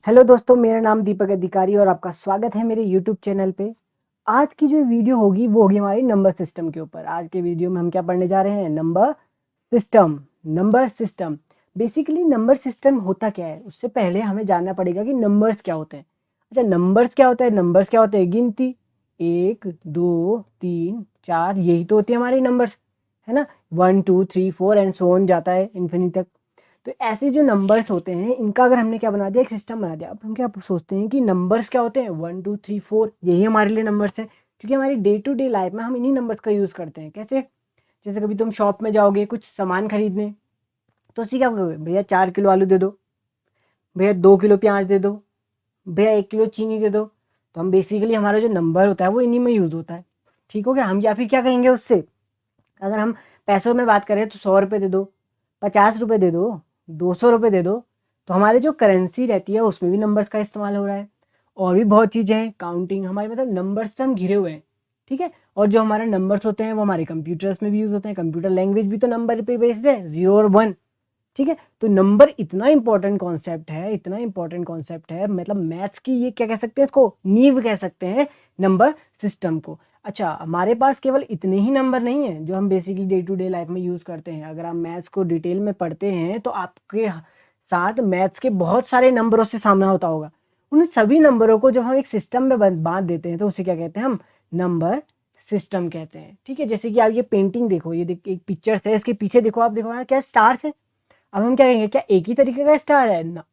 Hello दोस्तों, मेरा नाम दीपक अधिकारी और आपका स्वागत है मेरे यूट्यूब चैनल पे। आज की जो वीडियो होगी वो होगी हमारी नंबर सिस्टम के ऊपर। आज के वीडियो में हम क्या पढ़ने जा रहे हैं? Number system. Number system basically number system होता क्या है, उससे पहले हमें जानना पड़ेगा कि नंबर्स क्या होते हैं। अच्छा, नंबर्स क्या होता है? नंबर्स क्या होते हैं? गिनती। 1 2 3 4 यही तो होती है हमारी नंबर्स, है ना। 1 2 3 4 एंड सो ऑन जाता है इन्फिनिटी तक। तो ऐसे जो नंबर्स होते हैं इनका अगर हमने क्या बना दिया, एक सिस्टम बना दिया। अब हम क्या सोचते हैं कि नंबर्स क्या होते हैं? 1 2 3 4 यही हमारे लिए नंबर्स है, क्योंकि हमारी डे टू डे लाइफ में हम इन्हीं नंबर्स का यूज़ करते हैं। कैसे? जैसे कभी तुम शॉप में जाओगे कुछ सामान खरीदने, तो उसी क्या कहोगे? भैया 4 किलो आलू दे दो, भैया 2 किलो प्याज दे दो, भैया 1 किलो चीनी दे दो। तो हम बेसिकली हमारा जो नंबर होता है वो इन्हीं में यूज़ होता है। ठीक हो गया। हम या फिर क्या कहेंगे उससे, अगर हम पैसों में बात करें तो 100 रुपये दे दो, 50 रुपये दे दो, 200 रुपये दे दो। तो हमारी जो करेंसी रहती है उसमें भी नंबर्स का इस्तेमाल हो रहा है। और भी बहुत चीज़ें हैं, काउंटिंग, हमारे मतलब नंबर्स से हम घिरे हुए हैं। ठीक है। और जो हमारे नंबर्स होते हैं वो हमारे कंप्यूटर्स में भी यूज़ होते हैं। कंप्यूटर लैंग्वेज भी तो नंबर पे बेस्ड है, 0 और 1। ठीक है। तो नंबर इतना इंपॉर्टेंट कॉन्सेप्ट है, इतना इंपॉर्टेंट कॉन्सेप्ट है, मतलब मैथ्स की ये क्या कह सकते हैं, इसको नींव कह सकते हैं नंबर सिस्टम को। अच्छा, हमारे पास केवल इतने ही नंबर नहीं है जो हम basically day to day life में यूज़ करते हैं। अगर आप मैथ्स को डिटेल में पढ़ते हैं तो आपके साथ मैथ्स के बहुत सारे नंबरों से सामना होता होगा। उन सभी नंबरों को जब हम एक सिस्टम में बांध देते हैं तो उसे क्या कहते हैं? हम नंबर सिस्टम कहते हैं। ठीक है। जैसे कि आप ये पेंटिंग देखो, ये एक पिक्चर है, इसके पीछे देखो, आप देखो यहाँ क्या स्टार्स है। अब हम क्या कहेंगे, क्या एक ही तरीके का स्टार है ना?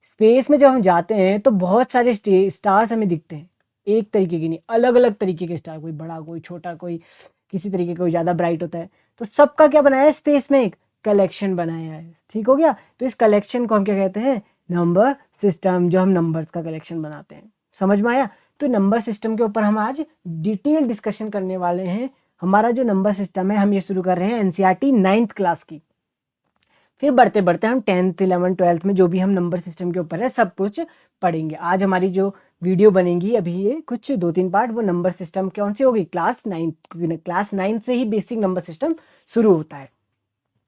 स्पेस में जब हम जाते हैं तो बहुत सारे स्टार्स हमें दिखते हैं, एक तरीके की नहीं, अलग अलग तरीके के स्टार, कोई बड़ा कोई छोटा, कोई किसी तरीके का, कोई ज़्यादा ब्राइट होता है। तो सबका क्या बनाया है? स्पेस में एक कलेक्शन बनाया है। ठीक हो गया। तो इस कलेक्शन को हम क्या कहते हैं? Number system. जो हम नंबर्स का कलेक्शन बनाते हैं। समझ में आया? तो नंबर सिस्टम के ऊपर हम आज डिटेल डिस्कशन करने वाले हैं। हमारा जो नंबर सिस्टम है हम ये शुरू कर रहे हैं एनसीईआरटी 9th क्लास की। फिर बढ़ते बढ़ते हम 10th 11th 12th में जो भी हम नंबर सिस्टम के ऊपर है सब कुछ पढ़ेंगे। आज हमारी जो वीडियो बनेगी अभी ये कुछ 2 3 पार्ट, वो नंबर सिस्टम कौन सी होगी? क्लास 9, क्योंकि क्लास 9 से ही बेसिक नंबर सिस्टम शुरू होता है।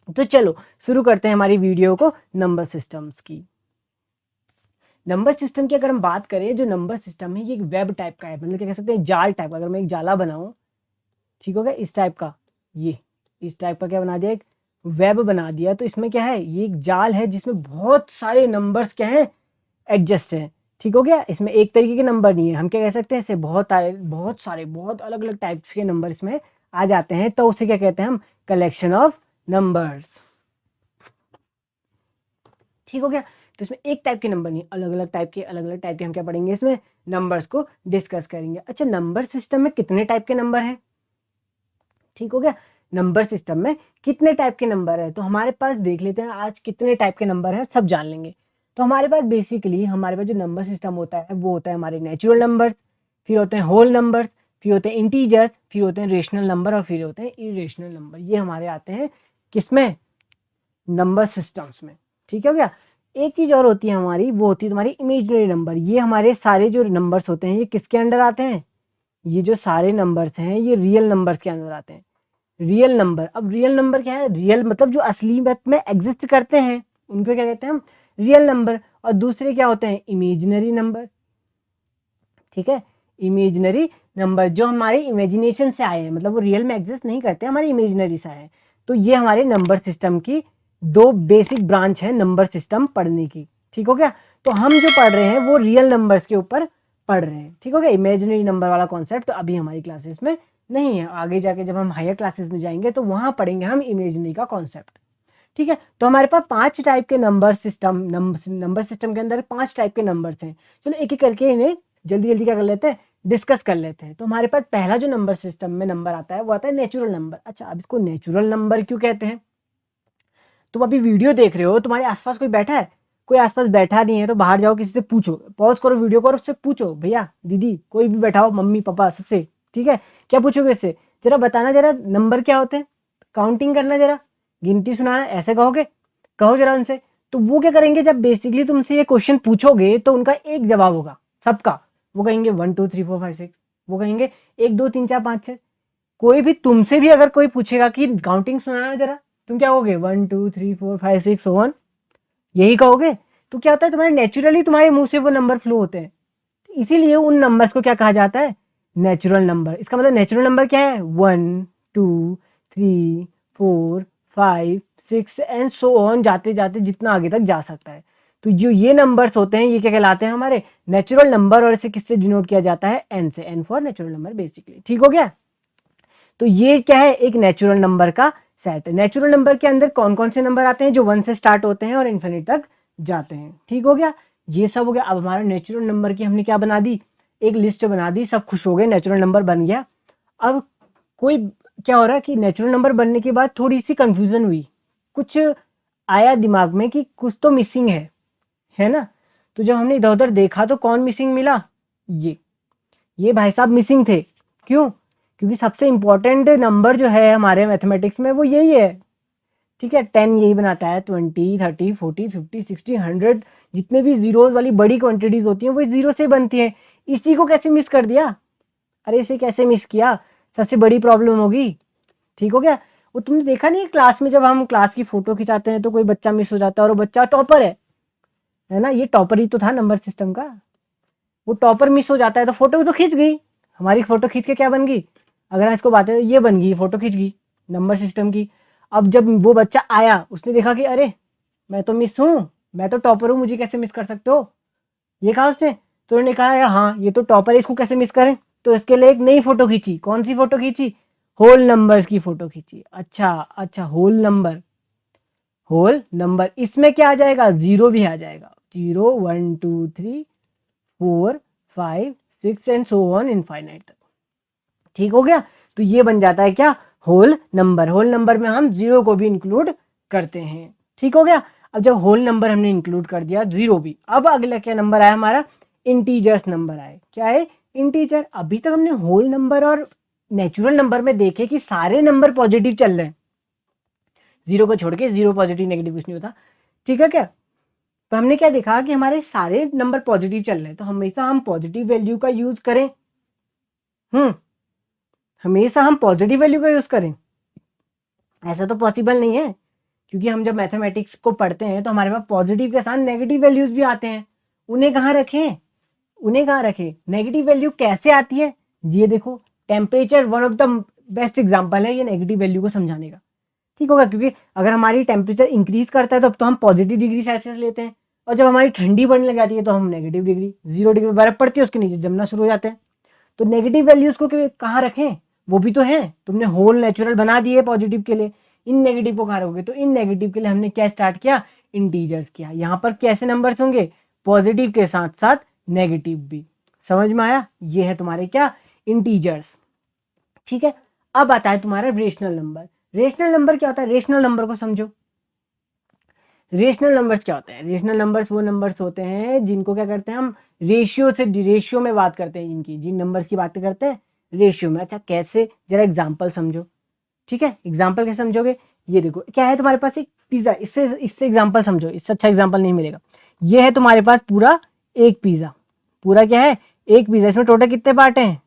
तो चलो शुरू करते हैं हमारी वीडियो को नंबर सिस्टम्स की। नंबर सिस्टम की अगर हम बात करें, जो नंबर सिस्टम है ये एक वेब टाइप का है, मतलब क्या कह सकते हैं, जाल टाइप का। अगर मैं एक जाला बनाऊं, ठीक हो गया, इस टाइप का, ये इस टाइप का क्या बना दिया, एक वेब बना दिया। तो इसमें क्या है? ये एक जाल है जिसमें बहुत सारे नंबर्स क्या हैं? एडजस्ट हैं। ठीक हो गया। इसमें एक तरीके के नंबर नहीं है, हम क्या कह सकते हैं, इसे बहुत सारे बहुत अलग अलग टाइप्स के नंबर इसमें आ जाते हैं। तो उसे क्या कहते हैं? हम कलेक्शन ऑफ नंबर्स। ठीक हो गया। तो इसमें एक टाइप के नंबर नहीं, अलग अलग टाइप के, अलग अलग टाइप के हम क्या पढ़ेंगे? इसमें नंबर्स को डिस्कस करेंगे। अच्छा, नंबर सिस्टम में कितने टाइप के नंबर हैं? ठीक हो गया। नंबर सिस्टम में कितने टाइप के नंबर है, तो हमारे पास देख लेते हैं आज कितने टाइप के नंबर हैं, सब जान लेंगे। तो हमारे पास बेसिकली हमारे पास जो नंबर सिस्टम होता है वो होता है हमारे नेचुरल नंबर, फिर होते हैं होल नंबर, फिर होते हैं इंटीजर्स, फिर होते हैं रेशनल नंबर और फिर होते हैं इरेशनल नंबर। ये हमारे आते हैं किसमें? नंबर सिस्टम्स में। ठीक हो गया। एक चीज और होती है हमारी, वो होती है तुम्हारी इमेजिनरी नंबर। ये हमारे सारे जो नंबर्स होते हैं ये किसके अंडर आते हैं? ये जो सारे नंबर्स हैं ये रियल नंबर्स के अंदर आते हैं। Real number. अब रियल नंबर क्या है? रियल मतलब जो असलियत में एग्जिस्ट करते हैं उनको क्या कहते हैं? हम रियल नंबर। और दूसरे क्या होते हैं? Imaginary number. ठीक है। इमेजिनरी नंबर जो हमारे इमेजिनेशन से आए हैं, मतलब वो रियल में एग्जिस्ट नहीं करते, हमारे इमेजिनरी से आए हैं। तो ये हमारे नंबर सिस्टम की दो बेसिक ब्रांच है नंबर सिस्टम पढ़ने की। ठीक हो गया। तो हम जो पढ़ रहे हैं वो रियल नंबर्स के ऊपर पढ़ रहे हैं। ठीक हो गया। इमेजिनरी नंबर वाला कॉन्सेप्ट अभी हमारी क्लासेस में नहीं है, आगे जाके जब हम हायर क्लासेस में जाएंगे तो वहां पढ़ेंगे हम इमेजिनरी का कॉन्सेप्ट। ठीक है। तो हमारे पास 5 टाइप के नंबर सिस्टम के अंदर 5 टाइप के नंबर्स हैं। चलो एक एक करके इन्हें जल्दी जल्दी क्या कर लेते हैं? डिस्कस कर लेते हैं। तो हमारे पास पहला जो नंबर सिस्टम में नंबर आता है वो आता है नेचुरल नंबर। अच्छा, अब इसको नेचुरल नंबर क्यों कहते हैं? तुम अभी वीडियो देख रहे हो, तुम्हारे आसपास कोई बैठा है? कोई आसपास बैठा नहीं है तो बाहर जाओ, किसी से पूछो, पॉज करो वीडियो को और उससे पूछो, भैया दीदी कोई भी बैठा हो, मम्मी पापा सबसे, ठीक है, क्या पूछोगे इससे? जरा बताना, जरा नंबर क्या होते हैं, काउंटिंग करना, जरा गिनती सुनाना, ऐसे कहोगे? कहो जरा उनसे। तो वो क्या करेंगे, जब बेसिकली तुमसे ये क्वेश्चन पूछोगे तो उनका एक जवाब होगा सबका। वो कहेंगे 1 2 3 4 5 6, वो कहेंगे 1 2 3 4 5 6। कोई भी तुमसे भी अगर कोई पूछेगा कि काउंटिंग सुनाना जरा, तुम क्या कहोगे? 1 2 3 4 5 6 1, यही कहोगे। तो क्या होता है, तुम्हारे नेचुरली तुम्हारे मुंह से वो नंबर फ्लो होते हैं, इसीलिए उन नंबर्स को क्या कहा जाता है, नेचुरल नंबर। इसका मतलब नेचुरल नंबर क्या है, 1 2 3 4 5 6 एंड सो ऑन, जाते जाते जितना आगे तक जा सकता है। तो जो ये नंबर्स होते हैं ये क्या कहलाते हैं, हमारे नेचुरल नंबर, और इसे किससे डिनोट किया जाता है, एन से, N for natural number basically. ठीक हो गया। तो ये क्या है, एक नेचुरल नंबर का सेट है। नेचुरल नंबर के अंदर कौन कौन से नंबर आते हैं, जो 1 से स्टार्ट होते हैं और इन्फिनिटी तक जाते हैं। ठीक हो गया, ये सब हो गया। अब हमारा नेचुरल नंबर की हमने क्या बना दी, एक लिस्ट बना दी, सब खुश हो गए, नेचुरल नंबर बन गया। अब कोई क्या हो रहा है कि नेचुरल नंबर बनने के बाद थोड़ी सी कंफ्यूजन हुई, कुछ आया दिमाग में कि कुछ तो मिसिंग है ना। तो जब हमने इधर उधर देखा तो कौन मिसिंग मिला, ये भाई साहब मिसिंग थे। क्यों, क्योंकि सबसे इंपॉर्टेंट नंबर जो है हमारे मैथमेटिक्स में वो यही है। ठीक है, 10 यही बनाता है, 20 30 40 50 60 100, जितने भी जीरोस वाली बड़ी क्वांटिटीज होती हैं वो जीरो से बनती हैं। इसी को कैसे मिस कर दिया, अरे इसे कैसे मिस किया, सबसे बड़ी प्रॉब्लम होगी। ठीक हो गया। वो तुमने देखा नहीं क्लास में, जब हम क्लास की फोटो खिंचाते हैं तो कोई बच्चा मिस हो जाता है और वो बच्चा टॉपर है ना, ये टॉपर ही तो था नंबर सिस्टम का। वो टॉपर मिस हो जाता है तो फोटो तो खींच गई, हमारी फोटो खींच के क्या बन गई, अगर इसको बात है ये बन गई, फोटो खींच गई नंबर सिस्टम की। अब जब वो बच्चा आया उसने देखा कि अरे मैं तो मिस हूँ, मैं तो टॉपर हूँ, मुझे कैसे मिस कर सकते हो, ये कहा उसने। तो उन्होंने कहा हाँ ये तो टॉपर है, इसको कैसे मिस करें। तो इसके लिए एक नई फोटो खींची, कौन सी फोटो खींची, होल नंबर्स की फोटो खींची। अच्छा अच्छा, होल नंबर इसमें क्या आ जाएगा, जीरो भी आ जाएगा, 0 1 2 3 4 5 6 एंड सो ऑन इनफाइनाइट तक। ठीक हो गया। तो ये बन जाता है क्या, होल नंबर। होल नंबर में हम जीरो को भी इंक्लूड करते हैं। ठीक हो गया। अब जब होल नंबर हमने इंक्लूड कर दिया, जीरो भी, अब अगला क्या नंबर आया हमारा, इंटीजर्स नंबर आए। क्या है, इंटीजर। अभी तक हमने होल नंबर और नेचुरल नंबर में देखे कि सारे नंबर पॉजिटिव चल रहे हैं, जीरो को छोड़ के, जीरो पॉजिटिव नेगेटिव कुछ नहीं होता। ठीक है क्या, तो हमने क्या देखा कि हमारे सारे नंबर पॉजिटिव चल रहे हैं, तो हमेशा हम पॉजिटिव वैल्यू का यूज करें। हमेशा हम पॉजिटिव वैल्यू का यूज करें, ऐसा तो पॉसिबल नहीं है, क्योंकि हम जब मैथमेटिक्स को पढ़ते हैं तो हमारे पास पॉजिटिव के साथ नेगेटिव वैल्यूज भी आते हैं। उन्हें कहाँ रखें, नेगेटिव वैल्यू कैसे आती है, ये देखो, temperature one of the best example है ये नेगेटिव वैल्यू को समझाने का। ठीक होगा, क्योंकि अगर हमारी टेम्परेचर इंक्रीज करता है तो हम पॉजिटिव डिग्री सेल्सियस लेते हैं, और जब हमारी ठंडी बढ़ने लग जाती है तो हम नेगेटिव डिग्री, 0 डिग्री बर्फ पड़ती है उसके नीचे जमना शुरू हो जाते हैं। तो नेगेटिव वैल्यूज को कहाँ रखें, वो भी तो है, तुमने होल नेचुरल बना दिए पॉजिटिव के लिए, इन नेगेटिव को कहाँ रखोगे, तो इन नेगेटिव के लिए हमने क्या स्टार्ट किया, इंटीजर्स किया। यहाँ पर कैसे नंबर्स होंगे, पॉजिटिव के साथ साथ नेगेटिव भी। समझ में आया, ये है तुम्हारे क्या, इंटीजर्स। ठीक है, अब आता है तुम्हारा रेशनल नंबर। रेशनल नंबर क्या होता है, रेशनल नंबर को समझो। रेशनल नंबर्स क्या होते हैं, रेशनल नंबर्स वो नंबर्स होते हैं जिनको क्या करते हैं हम, रेशियो में बात करते हैं, जिन नंबर्स की बात करते हैं रेशियो में। अच्छा कैसे, जरा एग्जांपल समझो। ठीक है, एग्जांपल कैसे समझोगे, ये देखो क्या है तुम्हारे पास, एक पिज्जा, इससे एग्जांपल समझो, इससे अच्छा एग्जांपल नहीं मिलेगा। ये है तुम्हारे पास पूरा एक पिज्जा, पूरा क्या है, एक पिज्जा। इसमें टोटल कितने पार्ट हैं,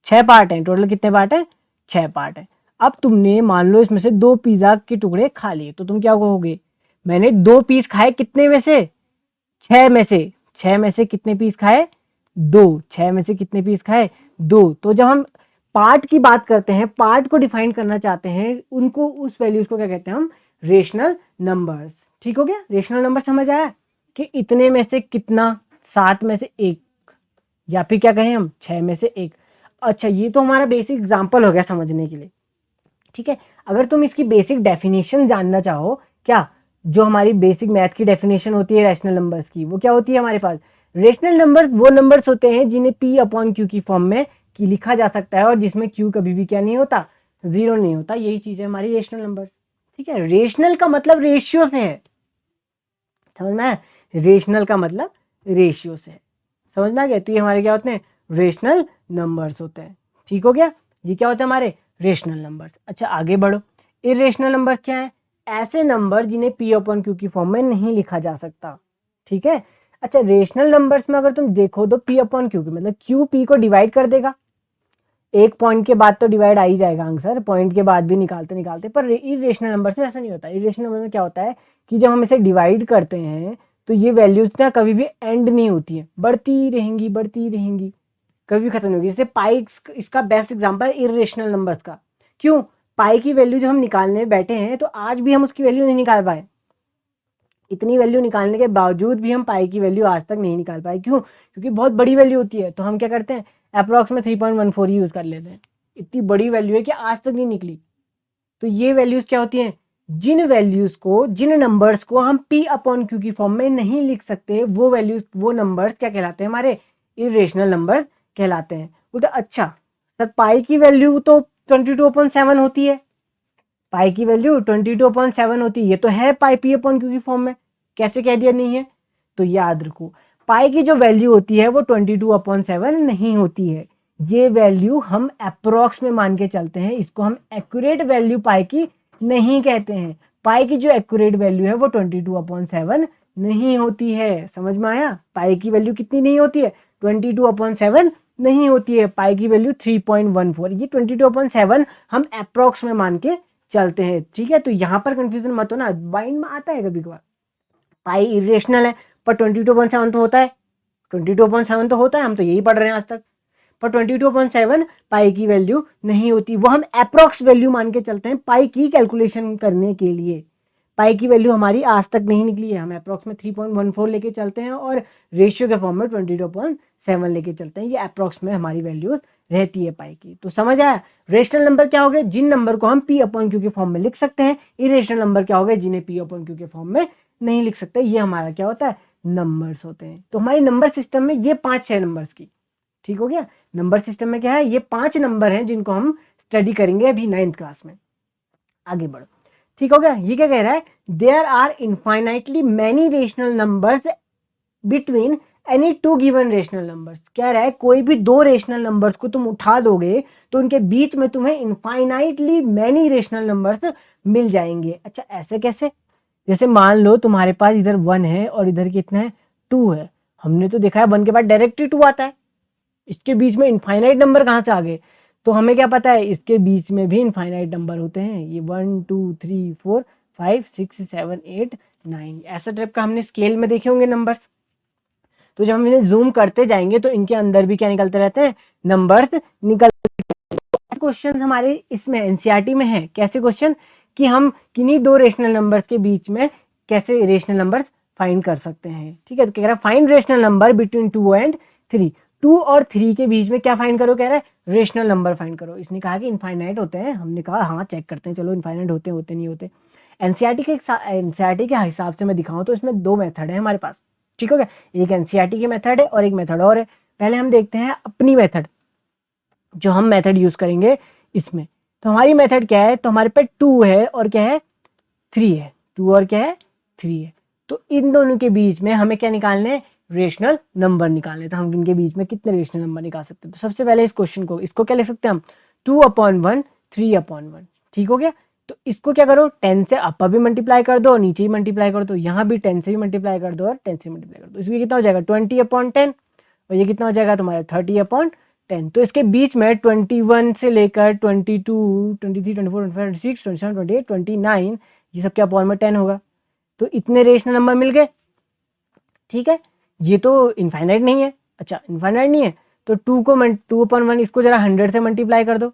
6 पार्ट हैं। टोटल कितने पार्ट हैं, 6 पार्ट हैं। अब तुमने मान लो इसमें से 2 पिज्जा के टुकड़े खा लिए, तो तुम क्या कहोगे, मैंने 2 पीस खाए, कितने में से, 6 में से। 6 में से कितने पीस खाए, 2। 6 में से कितने पीस खाए, 2। तो जब हम पार्ट की बात करते हैं, पार्ट को डिफाइन करना चाहते हैं, उनको, उस वैल्यूज को क्या कहते हैं हम, रेशनल नंबर्स। ठीक हो गया, रेशनल नंबर समझ आया कि इतने में से कितना, 7 में से 1, या फिर क्या कहें हम, 6 में से 1। अच्छा ये तो हमारा बेसिक एग्जांपल हो गया समझने के लिए। ठीक है, अगर तुम इसकी बेसिक डेफिनेशन जानना चाहो, क्या, जो हमारी बेसिक मैथ की डेफिनेशन होती है रैशनल नंबर्स की, वो क्या होती है हमारे पास, रेशनल नंबर्स वो नंबर्स होते हैं जिन्हें p अपॉन क्यू की फॉर्म में की लिखा जा सकता है, और जिसमें q कभी भी क्या नहीं होता, 0 नहीं होता। यही चीज है हमारी रेशनल नंबर्स। ठीक है, रेशनल का मतलब रेशियो से है, समझ में आया, रेशनल का मतलब रेशियो से है, समझ में आ गया। तो ये हमारे क्या होते हैं, रेशनल नंबर्स होते हैं। ठीक हो गया, ये क्या होता है हमारे रेशनल नंबर्स। अच्छा आगे बढ़ो, इरेशनल नंबर्स क्या है, ऐसे नंबर जिन्हें p अपॉन क्यू की फॉर्म में नहीं लिखा जा सकता। ठीक है, अच्छा रेशनल नंबर्स में अगर तुम देखो तो p अपॉन क्यू की मतलब q p को डिवाइड कर देगा, एक पॉइंट के बाद तो डिवाइड आ ही जाएगा आंसर, पॉइंट के बाद भी निकालते, पर इरेशनल नंबर्स में ऐसा नहीं होता। इरेशनल नंबर में क्या होता है कि जब हम इसे डिवाइड करते हैं तो ये वैल्यूज ना कभी भी एंड नहीं होती है, बढ़ती रहेंगी, कभी भी खत्म नहीं होगी। जैसे पाई इसका बेस्ट एग्जांपल है इरेशनल नंबर्स का। क्यों? पाई की वैल्यू जब हम निकालने बैठे हैं तो आज भी हम उसकी वैल्यू नहीं निकाल पाए, इतनी वैल्यू निकालने के बावजूद भी हम पाई की वैल्यू आज तक नहीं निकाल पाए। क्यों? क्योंकि बहुत बड़ी वैल्यू होती है, तो हम क्या करते हैं, अप्रॉक्स में 3.14 ही यूज कर लेते हैं। इतनी बड़ी वैल्यू है कि आज तक नहीं निकली। तो ये वैल्यूज क्या होती हैं, जिन वैल्यूज को, जिन नंबर्स को हम p अपॉन क्यू की फॉर्म में नहीं लिख सकते, वो वैल्यूज, वो नंबर्स क्या कहलाते हैं, हमारे इरेशनल नंबर्स कहलाते हैं। बोलते अच्छा सर पाई की वैल्यू तो 22/7 होती है, पाई की वैल्यू 22/7 होती है, ये तो है पाई p अपॉन क्यू की फॉर्म में, कैसे कह दिया नहीं है? तो याद रखो पाई की जो वैल्यू होती है वो 22/7 नहीं होती है, ये वैल्यू हम अप्रोक्स में मान के चलते हैं, इसको हम एक्यूरेट वैल्यू पाई की नहीं कहते हैं। पाई की जो एक्यूरेट वैल्यू है वो 22/7 नहीं होती है। समझ में आया? पाई की वैल्यू कितनी नहीं होती है, 22/7 नहीं होती है, पाई की वैल्यू 3.14। ये 22/7 हम अप्रोक्स में मान के चलते हैं, ठीक है? तो यहाँ पर कंफ्यूजन मत हो ना, माइंड में आता है कभी कभार पाई इरेशनल है पर 22/7 तो होता है, 22/7 तो होता है, हम तो यही पढ़ रहे हैं आज तक। पर 22/7 पाई की वैल्यू नहीं होती, वो हम अप्रोक्स वैल्यू मान के चलते हैं पाई की कैलकुलेशन करने के लिए। पाई की वैल्यू हमारी आज तक नहीं निकली है, हम अप्रोक्स में 3.14 लेके चलते हैं और रेशियो के फॉर्म में 22/7 लेके चलते हैं, ये अप्रोक्स में हमारी वैल्यूज रहती है पाई की। तो समझ आया? रेशनल नंबर क्या हो गए, जिन नंबर को हम p अपॉन क्यू के फॉर्म में लिख सकते हैं। इरेशनल नंबर क्या हो गए, जिन्हें p अपॉन क्यू के फॉर्म में नहीं लिख सकते। ये हमारा क्या होता है, नंबर्स होते हैं। तो हमारे नंबर सिस्टम में ये 5-6 नंबर्स की, ठीक हो गया? नंबर सिस्टम में क्या है, ये 5 नंबर हैं जिनको हम स्टडी करेंगे अभी 9th क्लास में। आगे बढ़ो, ठीक हो गया? ये क्या कह रहा है, there are infinitely many rational numbers between any two given rational numbers. कह रहा है कोई भी दो रेशनल नंबर्स को तुम उठा दोगे तो उनके बीच में तुम्हें इनफाइनाइटली मैनी रेशनल नंबर्स मिल जाएंगे। अच्छा ऐसे कैसे? जैसे मान लो तुम्हारे पास इधर 1 है और इधर कितना है, 2 है। हमने तो देखा है 1 के बाद डायरेक्टली 2 आता है, इसके बीच में इनफाइनाइट नंबर कहाँ से आ गए? तो हमें क्या पता है, इसके बीच में भी इनफाइनाइट नंबर होते हैं। ये 1 2 3 4 5 6 7 8 9 ऐसा टाइप का हमने स्केल में देखे होंगे नंबर्स। तो जब हम इन्हें जूम करते जाएंगे तो इनके अंदर भी क्या निकलते रहते हैं, नंबर्स निकलते। क्वेश्चन हमारे इसमें एनसीईआरटी में है, कैसे क्वेश्चन, कि हम किन्हीं दो रेशनल नंबर्स के बीच में कैसे रेशनल नंबर्स फाइंड कर सकते हैं। ठीक है, तो कह रहा है find rational number between 2 and 3। 2 और 3 के बीच में क्या फाइंड करो, कह रहा है रेशनल नंबर फाइंड करो। इसने कहा कि इनफाइनाइट होते हैं, हमने कहा हाँ चेक करते हैं, चलो इनफाइनाइट होते होते नहीं होते। एनसीईआरटी के हिसाब से मैं दिखाऊं तो इसमें 2 मेथड है हमारे पास, ठीक हो गया? एक एनसीईआरटी की मेथड है और एक मेथड और है। पहले हम देखते हैं अपनी मेथड, जो हम मेथड यूज करेंगे इसमें। तो हमारी मेथड क्या है, तो हमारे पे 2 है और क्या है, 3 है। 2 और क्या है, 3 है। तो इन दोनों के बीच में हमें क्या निकालने, रेशनल नंबर निकालने। तो हम इनके बीच में कितने रेशनल नंबर निकाल सकते हैं? तो सबसे पहले इस क्वेश्चन को, इसको क्या लिख सकते हैं हम, 2/1 3/1। ठीक हो गया? तो इसको क्या करो, 10 से अपर भी मल्टीप्लाई कर दो और नीचे भी मल्टीप्लाई कर दो। यहाँ भी 10 से भी मल्टीप्लाई कर दो और 10 से मल्टीप्लाई कर दो। इसमें कितना हो जाएगा, 20/10। और ये कितना हो जाएगा तुम्हारा, 30/10। तो इसके बीच में 21 से लेकर 22 23 24 25 26 27 28 29, ये सब क्या अपॉन में 10 होगा। तो इतने रेशनल नंबर मिल गए, ठीक है? ये तो इनफाइनाइट नहीं है। अच्छा इनफाइनाइट नहीं है तो 2/1 इसको जरा 100 से मल्टीप्लाई कर दो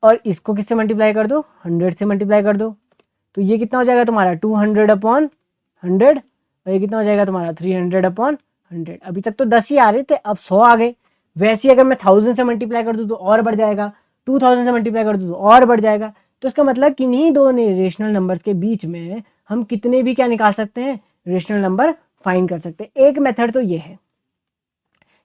और इसको किससे मल्टीप्लाई कर दो, 100 से मल्टीप्लाई कर दो। तो ये कितना हो जाएगा तुम्हारा 200/100 और ये कितना हो जाएगा तुम्हारा 300/100। अभी तक तो 10 ही आ रहे थे, अब 100 आ गए। वैसे ही अगर मैं 1000 से मल्टीप्लाई कर दूँ तो और बढ़ जाएगा, 2000 से मल्टीप्लाई कर दूँ तो और बढ़ जाएगा। तो इसका मतलब किन्हीं दो रेशनल नंबर्स के बीच में हम कितने भी क्या निकाल सकते हैं, रेशनल नंबर फाइंड कर सकते हैं। एक मेथड तो ये है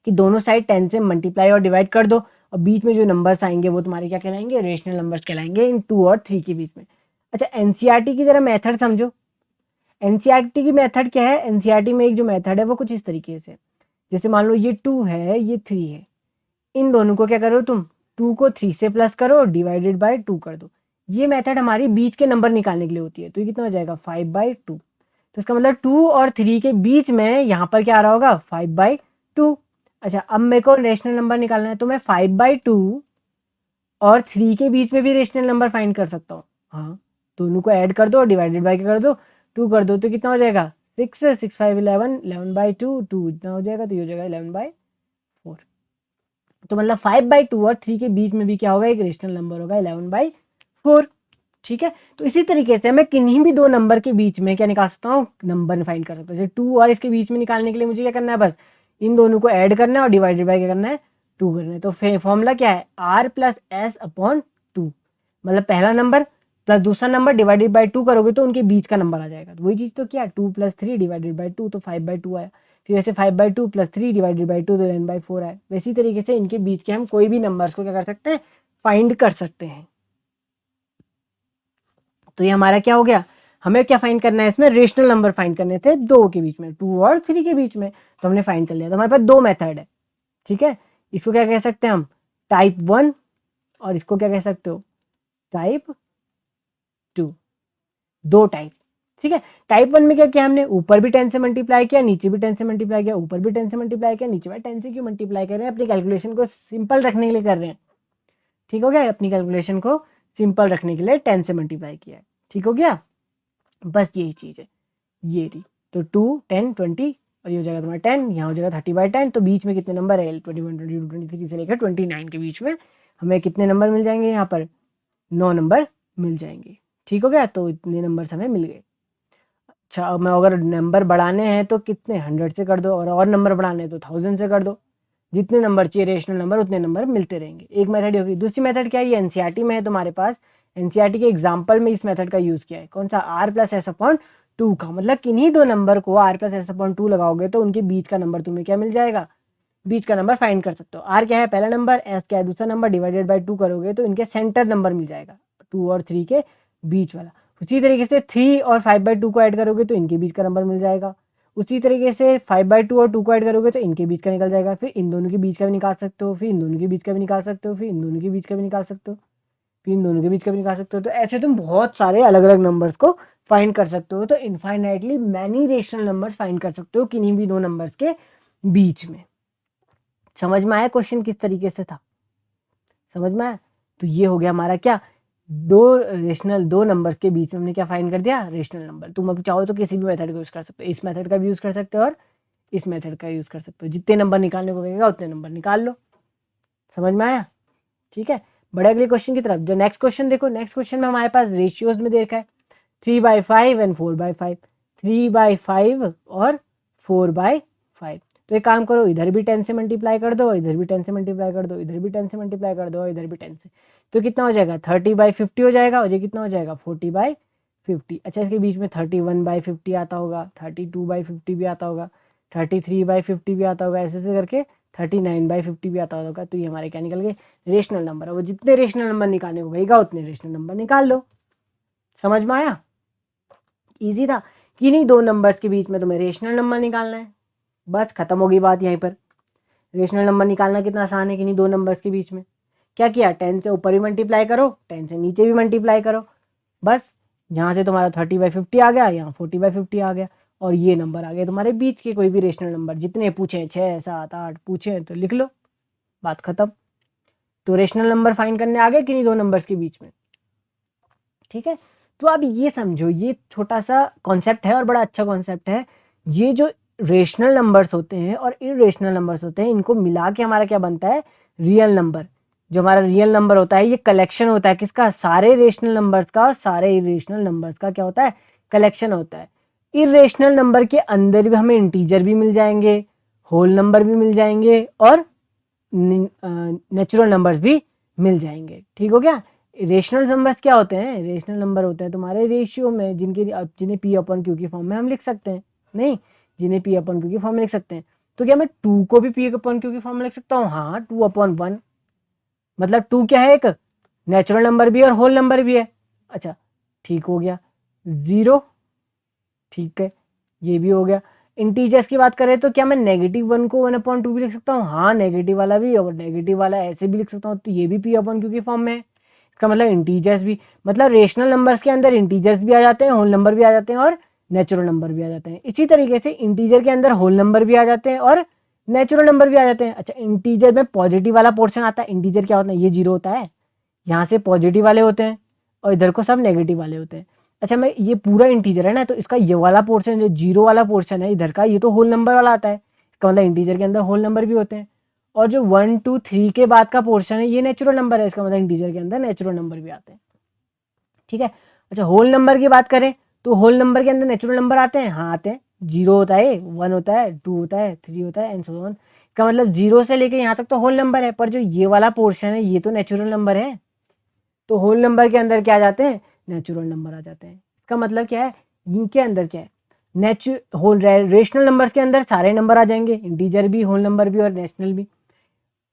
कि दोनों साइड 10 से मल्टीप्लाई और डिवाइड कर दो और बीच में जो नंबर्स आएंगे वो तुम्हारे क्या कहलाएंगे, रेशनल नंबर्स कहलाएंगे इन 2 और 3 के बीच में। अच्छा एनसीईआरटी की जरा मेथड समझो। एनसीईआरटी की मेथड क्या है, एनसीईआरटी में एक जो मेथड है वो कुछ इस तरीके से, जैसे मान लो ये 2 है ये 3 है, इन दोनों को क्या करो तुम, 2 को 3 से प्लस करो डिवाइडेड बाय 2 कर दो। ये मेथड हमारी बीच के नंबर निकालने के लिए होती है। तो ये कितना हो जाएगा 5/2। तो इसका मतलब 2 और 3 के बीच में यहाँ पर क्या आ रहा होगा 5/2। अच्छा अब मेरे को रेशनल नंबर निकालना है तो मैं 5/2 और 3 के बीच में भी रेशनल नंबर फाइंड कर सकता हूँ। हाँ दोनों को ऐड कर दो और डिवाइडेड बाय कर दो 2 कर दो तो कितना हो जाएगा 6 6 5 11 11/2 2 इतना हो जाएगा, तो ये हो जाएगा 11/4। तो मतलब 5/2 और 3 के बीच में भी क्या होगा, एक रेशनल नंबर होगा 11/4। ठीक है, तो इसी तरीके से मैं किन्हीं भी दो नंबर के बीच में क्या निकाल सकता हूँ, नंबर फाइंड कर सकता हूँ। जैसे 2 और इसके बीच में निकालने के लिए मुझे क्या करना है, बस इन दोनों को ऐड करना है और डिवाइडेड बाय क्या करना है, 2 करना है। तो फॉर्मूला क्या है, r+s/2, मतलब पहला नंबर प्लस दूसरा नंबर डिवाइडेड बाय 2 करोगे तो उनके बीच का नंबर आ जाएगा। तो वही चीज़ तो क्या, 2 + 3 डिवाइडेड बाय 2, तो 5/2 आया। फिर वैसे 5/2 + 3 डिवाइडेड बाय 2 तो 11/4 आया। वैसी तरीके से इनके बीच के हम कोई भी नंबर्स को क्या कर सकते हैं, फाइंड कर सकते हैं। तो ये हमारा क्या हो गया, हमें क्या फाइंड करना है, इसमें रेशनल नंबर फाइंड करने थे दो के बीच में, 2 और 3 के बीच में। तो हमने फाइंड कर लिया। तो हमारे पास दो मेथड है। ठीक है, इसको क्या कह सकते हैं हम, टाइप 1, और इसको क्या कह सकते हो, टाइप 2, दो टाइप। ठीक है, टाइप 1 में क्या किया हमने, ऊपर भी 10 से मल्टीप्लाई किया, नीचे भी 10 से मल्टीप्लाई किया, ऊपर भी 10 से मल्टीप्लाई किया, नीचे भी 10 से क्यों मल्टीप्लाई कर रहे हैं, अपनी कैलकुलेशन को सिंपल रखने के लिए कर रहे हैं। ठीक हो गया, अपनी कैलकुलेशन को सिंपल रखने के लिए 10 से मल्टीप्लाई किया है। ठीक हो गया, बस यही चीज़ है, ये थी। तो 2 10 20 और ये हो जाएगा तुम्हारा 10, यहाँ हो जाएगा 30/10। तो बीच में कितने नंबर है, 21 22 23 से लेकर 29 के बीच में हमें कितने नंबर मिल जाएंगे, यहाँ पर 9 नंबर मिल जाएंगे। ठीक हो गया, तो इतने नंबर हमें मिल गए। अच्छा, अब मैं अगर नंबर बढ़ाने हैं तो कितने, 100 से कर दो, और नंबर बढ़ाने हैं तो 1000 से कर दो। जितने नंबर चाहिए रेशनल नंबर, उतने नंबर मिलते रहेंगे। एक मेथड होगी। दूसरी मेथड क्या है, ये एनसीईआरटी में है तुम्हारे पास। एनसीईआरटी के एग्जाम्पल में इस मेथड का यूज किया है, कौन सा, r+s/2 का। मतलब किन्हीं दो नंबर को r+s/2 लगाओगे तो उनके बीच का नंबर तुम्हें क्या मिल जाएगा, बीच का नंबर फाइंड कर सकते हो। r क्या है, पहला नंबर, s क्या है, दूसरा नंबर, डिवाइडेड बाय 2 करोगे तो इनके सेंटर नंबर मिल जाएगा, 2 और 3 के बीच वाला। उसी तरीके से 3 और 5/2 को ऐड करोगे तो इनके बीच का नंबर मिल जाएगा। उसी तरीके से 5/2 और 2 को ऐड करोगे तो इनके बीच का निकल जाएगा। फिर इन दोनों के बीच का भी निकाल सकते हो, फिर इन दोनों के बीच का भी निकाल सकते हो, फिर इन दोनों के बीच का भी निकाल सकते हो, फिर इन दोनों के बीच का भी निकाल सकते हो। तो ऐसे तुम बहुत सारे अलग अलग नंबर्स को फाइंड कर सकते हो। तो infinitely many rational numbers find कर सकते हो किन्हीं भी दो नंबर्स के बीच में। समझ में आया क्वेश्चन किस तरीके से था, समझ में आया। तो ये हो गया हमारा क्या, दो नंबर्स के बीच में हमने क्या फाइंड कर दिया, रेशनल नंबर। तुम अब चाहो तो किसी भी मेथड का यूज कर सकते हो, इस मेथड का भी यूज कर सकते हो और इस मेथड का यूज कर सकते हो। जितने नंबर निकालने को कहेगा उतने नंबर निकाल लो। समझ में आया, ठीक है। बड़े अगले क्वेश्चन की तरफ, जो नेक्स्ट क्वेश्चन देखो, नेक्स्ट क्वेश्चन में हमारे पास रेशियोज में देखा है 3/5 एंड 4/5, 3/5 और 4/5। तो एक काम करो, इधर भी 10 से मल्टीप्लाई कर दो, इधर भी 10 से मल्टीप्लाई कर दो, इधर भी 10 से मल्टीप्लाई कर दो, और इधर भी 10 से। तो कितना हो जाएगा, 30/50 हो जाएगा, और ये कितना हो जाएगा, 40/50। अच्छा, इसके बीच में 31/50 आता होगा, 32/50 भी आता होगा, 33/50 भी आता होगा, ऐसे ऐसे करके 39/50 भी आता होगा। तो ये हमारे क्या निकल गए, रेशनल नंबर है। वो जितने रेशनल नंबर निकालने को कहेगा उतने रेशनल नंबर निकाल लो। समझ में आया, इजी था। किन्हीं दो नंबर्स के बीच में तुम्हें रेशनल नंबर निकालना है, बस खत्म होगी बात यहीं पर। रेशनल नंबर निकालना कितना आसान है, किन्हीं दो नंबर्स के बीच में क्या किया, 10 से ऊपर भी मल्टीप्लाई करो, 10 से नीचे भी मल्टीप्लाई करो, बस यहाँ से तुम्हारा 30/50 आ गया, यहाँ 40/50 आ गया, और ये नंबर आ गया तुम्हारे बीच के कोई भी रेशनल नंबर। जितने पूछे, 6 7 8 पूछे तो लिख लो, बात खत्म। तो रेशनल नंबर फाइंड करने आ गए किन्हीं दो नंबर्स के बीच में। ठीक है, तो अब ये समझो, ये छोटा सा कॉन्सेप्ट है और बड़ा अच्छा कॉन्सेप्ट है। ये जो रेशनल नंबर्स होते हैं और इरेशनल नंबर्स होते हैं, इनको मिला के हमारा क्या बनता है, रियल नंबर। जो हमारा रियल नंबर होता है, ये कलेक्शन होता है किसका, सारे रेशनल नंबर्स का और सारे इरेशनल नंबर्स का क्या होता है, कलेक्शन होता है। इरेशनल नंबर के अंदर भी हमें इंटीजर भी मिल जाएंगे, होल नंबर भी मिल जाएंगे, और नेचुरल नंबर्स भी मिल जाएंगे। ठीक हो गया। रेशनल नंबर्स क्या होते हैं, रेशनल नंबर होते हैं तुम्हारे रेशियो में, जिन्हें P/Q की फॉर्म में हम लिख सकते हैं, नहीं, जिन्हें P/Q की फॉर्म में लिख सकते हैं। तो क्या मैं 2 को भी P/Q की फॉर्म में लिख सकता हूँ, हाँ, 2/1। मतलब 2 क्या है, एक नेचुरल नंबर भी है और होल नंबर भी है। अच्छा, ठीक हो गया। 0, ठीक है, ये भी हो गया। इंटीजर्स की बात करें तो क्या मैं -1 को 1/2 भी लिख सकता हूँ, हाँ, नेगेटिव वाला भी और नेगेटिव वाला ऐसे भी लिख सकता हूँ, तो ये भी P/Q की फॉर्म में है। इसका मतलब इंटीजर्स भी, मतलब रेशनल नंबर्स के अंदर इंटीजर्स भी आ जाते हैं, होल नंबर भी आ जाते हैं और नेचुरल नंबर भी आ जाते हैं। इसी तरीके से इंटीजर के अंदर होल नंबर भी आ जाते हैं और नेचुरल नंबर भी आ जाते हैं। अच्छा, इंटीजर में पॉजिटिव वाला पोर्शन आता है। इंटीजर क्या होता है, ये 0 होता है, यहाँ से पॉजिटिव वाले होते हैं और इधर को सब नेगेटिव वाले होते हैं। अच्छा मैं ये पूरा इंटीजर है ना, तो इसका ये वाला पोर्शन जो जीरो वाला पोर्शन है इधर का, ये तो होल नंबर वाला आता है, इसका मतलब इंटीजर के अंदर होल नंबर भी होते हैं। और जो 1 2 3 के बाद का पोर्शन है ये नेचुरल नंबर है, इसका मतलब इंटीजर के अंदर नेचुरल नंबर भी आते हैं। ठीक है। अच्छा होल नंबर की बात करें तो होल नंबर के अंदर नेचुरल नंबर आते हैं, हाँ आते हैं। 0 होता है, 1 होता है, 2 होता है, 3 होता है एंड सो ऑन। इसका मतलब 0 से लेके यहाँ तक तो होल नंबर है, पर जो ये वाला पोर्शन है ये तो नेचुरल नंबर है, तो होल नंबर के अंदर क्या आ जाते हैं, नेचुरल नंबर आ जाते हैं। इसका मतलब क्या है, इनके अंदर क्या है, होल रेशनल नंबर्स के अंदर सारे नंबर आ जाएंगे, इंटीजर भी, होल नंबर भी और नेशनल भी।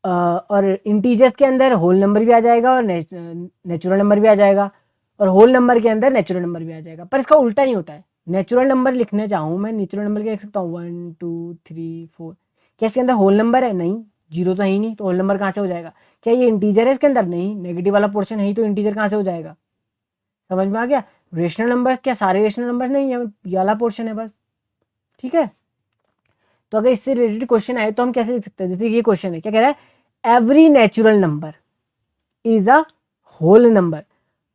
और इंटीजर्स के अंदर होल नंबर भी आ जाएगा और नेचुरल नंबर भी आ जाएगा, और होल नंबर के अंदर नेचुरल नंबर भी आ जाएगा। पर इसका उल्टा नहीं होता है, नेचुरल नंबर लिखने चाहूँ मैं, नेचुरल नंबर क्या लिख सकता हूँ, 1 2 3 4, क्या इसके अंदर होल नंबर है, नहीं, जीरो तो है ही नहीं, तो होल नंबर कहाँ से हो जाएगा। क्या ये इंटीजर है इसके अंदर, नहीं, नेगेटिव वाला पोर्शन है ही, तो इंटीजर कहाँ से हो जाएगा। समझ में आ गया। रेशनल नंबर्स क्या सारे रेशनल नंबर नहीं है, ये वाला पोर्शन है बस। ठीक है। तो अगर इससे रिलेटेड क्वेश्चन आए तो हम कैसे लिख सकते हैं, जैसे ये क्वेश्चन है, क्या कह रहा है, every natural number is a whole number.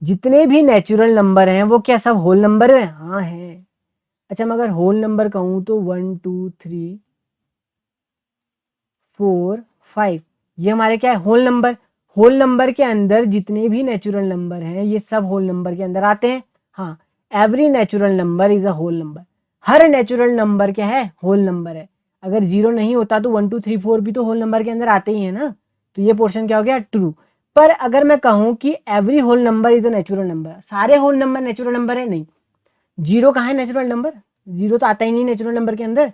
जितने भी नेचुरल नंबर हैं वो क्या सब होल नंबर है, हाँ है। अच्छा मैं अगर होल नंबर कहूँ तो 1 2 3 4 5, ये हमारे क्या है, होल नंबर। होल नंबर के अंदर जितने भी नेचुरल नंबर हैं ये सब होल नंबर के अंदर आते हैं, हाँ। Every natural number is a whole number, हर नेचुरल नंबर क्या है, होल नंबर है। अगर जीरो नहीं होता तो 1 2 3 4 भी तो होल नंबर के अंदर आते ही है ना, तो ये पोर्शन क्या हो गया, ट्रू। पर अगर मैं कहूँ कि every whole number is a natural number, सारे होल नंबर नेचुरल नंबर है, नहीं, जीरो कहाँ है नेचुरल नंबर, जीरो तो आता ही नहीं नेचुरल नंबर के अंदर।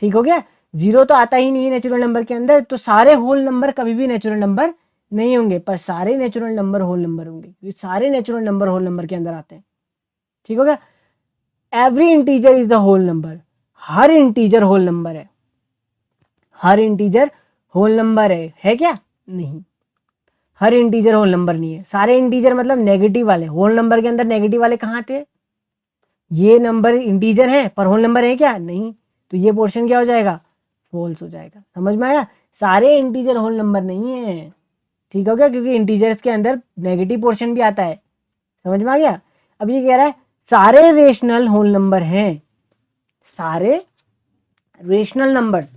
ठीक हो गया, जीरो तो आता ही नहीं है नेचुरल नंबर के अंदर, तो सारे होल नंबर कभी भी नेचुरल नंबर नहीं होंगे, पर सारे नेचुरल नंबर होल नंबर होंगे, ये सारे नेचुरल नंबर होल नंबर के अंदर आते हैं। ठीक हो गया। Every integer is the whole number, हर इंटीजर होल नंबर है, हर इंटीजर होल नंबर है क्या, नहीं, हर इंटीजर होल नंबर नहीं है। सारे इंटीजर मतलब नेगेटिव वाले, होल नंबर के अंदर नेगेटिव वाले कहाँ थे, ये नंबर इंटीजर है पर होल नंबर है क्या, नहीं, तो ये पोर्शन क्या हो जाएगा, फॉल्स हो जाएगा। समझ में आया, सारे इंटीजर होल नंबर नहीं है। ठीक हो गया, क्योंकि इंटीजर्स के अंदर नेगेटिव पोर्शन भी आता है। समझ में आ गया। अब ये कह रहा है सारे रेशनल होल नंबर हैं, सारे रेशनल नंबर्स,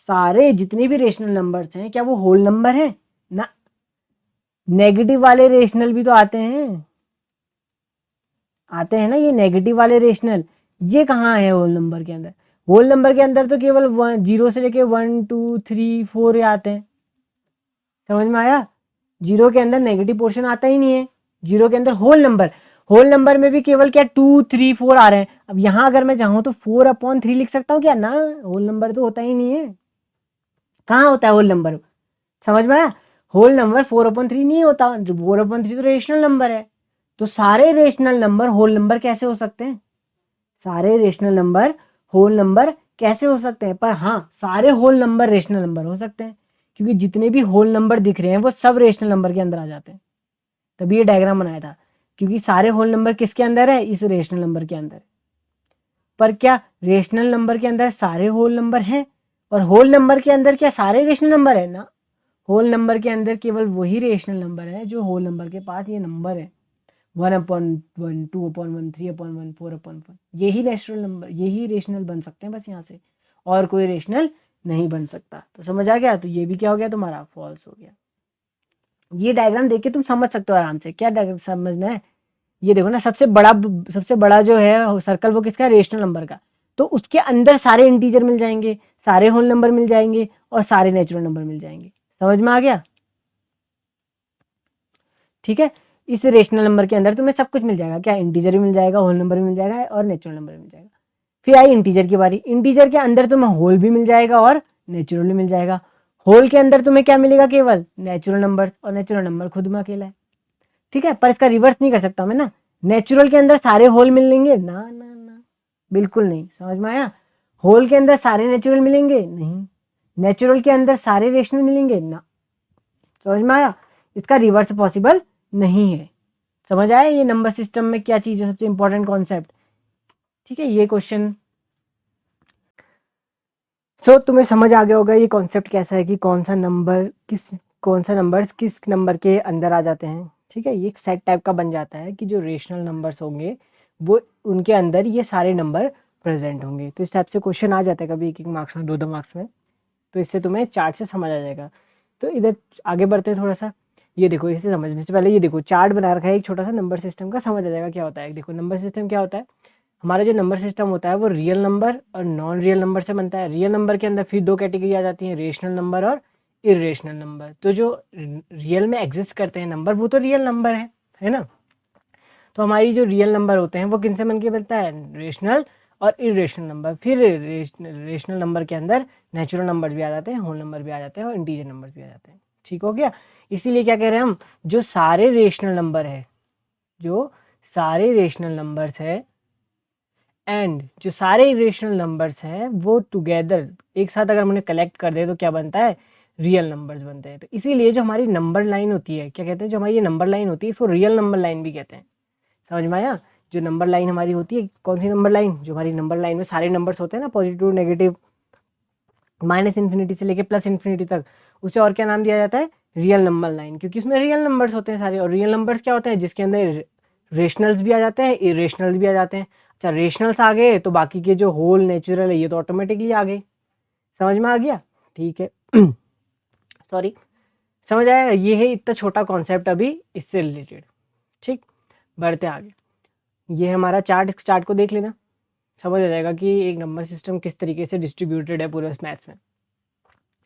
सारे जितने भी रेशनल नंबर्स हैं क्या वो होल नंबर हैं ना, नेगेटिव वाले रेशनल भी तो आते हैं, आते हैं ना, ये नेगेटिव वाले रेशनल, ये कहाँ है होल नंबर के अंदर, होल नंबर के अंदर तो केवल 0 से लेके 1 2 3 4 आते हैं। समझ में आया, जीरो के अंदर नेगेटिव पोर्शन आता ही नहीं है, जीरो के अंदर होल नंबर, होल नंबर में भी केवल क्या 2 3 4 आ रहे हैं। अब यहां अगर मैं चाहूँ तो 4/3 लिख सकता हूँ क्या, ना, होल नंबर तो होता ही नहीं है, कहाँ होता है होल नंबर। समझ में आया, होल नंबर 4/3 नहीं होता, 4/3 तो रेशनल नंबर है, तो सारे रेशनल नंबर होल नंबर कैसे हो सकते हैं, सारे रेशनल नंबर होल नंबर कैसे हो सकते हैं, पर हाँ सारे होल नंबर रेशनल नंबर हो सकते हैं, क्योंकि जितने भी होल नंबर दिख रहे हैं वो सब रेशनल नंबर के अंदर आ जाते हैं। तभी ये डायग्राम बनाया था, क्योंकि सारे होल नंबर किसके अंदर है, इस रेशनल नंबर के अंदर। पर क्या रेशनल नंबर के अंदर सारे होल नंबर हैं, और होल नंबर के अंदर क्या सारे रेशनल नंबर है ना, होल नंबर के अंदर केवल वही रेशनल नंबर है जो होल नंबर के पास ये नंबर है, 1/1 2/1 3/1 4/1, यही रेशनल नंबर, यही रेशनल बन सकते हैं बस यहाँ से, और कोई रेशनल नहीं बन सकता। तो समझ आ गया, तो ये भी क्या हो गया तुम्हारा, फॉल्स हो गया। ये डायग्राम देख के तुम समझ सकते हो आराम से, क्या डायग्राम समझना है, ये देखो ना, सबसे बड़ा जो है सर्कल वो किसका है, रेशनल नंबर का, तो उसके अंदर सारे इंटीजर मिल जाएंगे, सारे होल नंबर मिल जाएंगे और सारे नेचुरल नंबर मिल जाएंगे। समझ में आ गया। ठीक है, इस रेशनल नंबर के अंदर तुम्हें सब कुछ मिल जाएगा, क्या इंटीजर भी मिल जाएगा, होल नंबर भी मिल जाएगा और नेचुरल नंबर भी मिल जाएगा। फिर आई इंटीजर की बारी, इंटीजर के अंदर तुम्हें होल भी मिल जाएगा और नेचुरल भी मिल जाएगा। होल के अंदर तुम्हें क्या मिलेगा, केवल नेचुरल नंबर, और नेचुरल नंबर खुद में अकेला है। ठीक है, पर इसका रिवर्स नहीं कर सकता मैं ना, नेचुरल के अंदर सारे होल मिलेंगे ना ना ना, बिल्कुल नहीं। समझ में आया, होल के अंदर सारे नेचुरल मिलेंगे नहीं, नेचुरल के अंदर सारे रेशनल मिलेंगे ना। समझ में आया, इसका रिवर्स पॉसिबल नहीं है। समझ आया ये नंबर सिस्टम में क्या चीज है, सबसे इंपॉर्टेंट कॉन्सेप्ट। ठीक है, ये क्वेश्चन तुम्हें समझ आ गया होगा ये कॉन्सेप्ट कैसा है, कि कौन सा नंबर किस नंबर के अंदर आ जाते हैं। ठीक है, ये एक सेट टाइप का बन जाता है कि जो रेशनल नंबर्स होंगे वो उनके अंदर ये सारे नंबर प्रेजेंट होंगे। तो इस टाइप से क्वेश्चन आ जाता है कभी 1-1 मार्क्स में, 2-2 मार्क्स में। तो इससे तुम्हें चार्ट से समझ आ जाएगा। तो इधर आगे बढ़ते हैं थोड़ा सा। ये देखो, इसे समझने से पहले ये देखो चार्ट बना रखा है एक छोटा सा नंबर सिस्टम का, समझ आ जाएगा क्या होता है। देखो नंबर सिस्टम क्या होता है, हमारा जो नंबर सिस्टम होता है वो रियल नंबर और नॉन रियल नंबर से बनता है। रियल नंबर के अंदर फिर 2 कैटेगरी आ जाती हैं, रेशनल नंबर और इरेशनल नंबर। तो जो रियल में एग्जिस्ट करते हैं नंबर वो तो रियल नंबर है ना। तो हमारी जो रियल नंबर होते हैं वो किन से बन के बनता है, रेशनल और इरेशनल नंबर। फिर रेशनल नंबर के अंदर नेचुरल नंबर भी आ जाते हैं, होल नंबर भी आ जाते हैं और इंटीजर नंबर भी आ जाते हैं। ठीक हो गया। इसीलिए क्या कह रहे हैं हम, जो सारे रेशनल नंबर है, जो सारे रेशनल नंबर्स है एंड जो सारे इरेशनल नंबर्स हैं वो टुगेदर एक साथ अगर हम उन्हें कलेक्ट कर दे तो क्या बनता है, रियल नंबर्स बनते हैं। तो इसीलिए जो हमारी नंबर लाइन होती है, क्या कहते हैं, जो हमारी ये नंबर लाइन होती है इसको रियल नंबर लाइन भी कहते हैं। समझ में आया। जो नंबर लाइन हमारी होती है, कौन सी नंबर लाइन, जो हमारी नंबर लाइन में सारे नंबर्स होते हैं ना, पॉजिटिव नेगेटिव माइनस इन्फिनिटी से लेके प्लस इन्फिनिटी तक, उसे और क्या नाम दिया जाता है, रियल नंबर लाइन, क्योंकि उसमें रियल नंबर्स होते हैं सारे। और रियल नंबर्स क्या होते हैं, जिसके अंदर रेशनल्स भी आ जाते हैं, इरेशनल्स भी आ जाते हैं। अच्छा, रेशनल्स आ गए तो बाकी के जो होल नेचुरल है ये तो ऑटोमेटिकली आ गए। समझ में आ गया, ठीक है। सॉरी, समझ आया। ये है इतना छोटा कॉन्सेप्ट अभी इससे रिलेटेड। ठीक, बढ़ते आगे। ये हमारा चार्ट, इस चार्ट को देख लेना, समझ आ जाएगा कि एक नंबर सिस्टम किस तरीके से डिस्ट्रीब्यूटेड है पूरे उस मैथ्स में।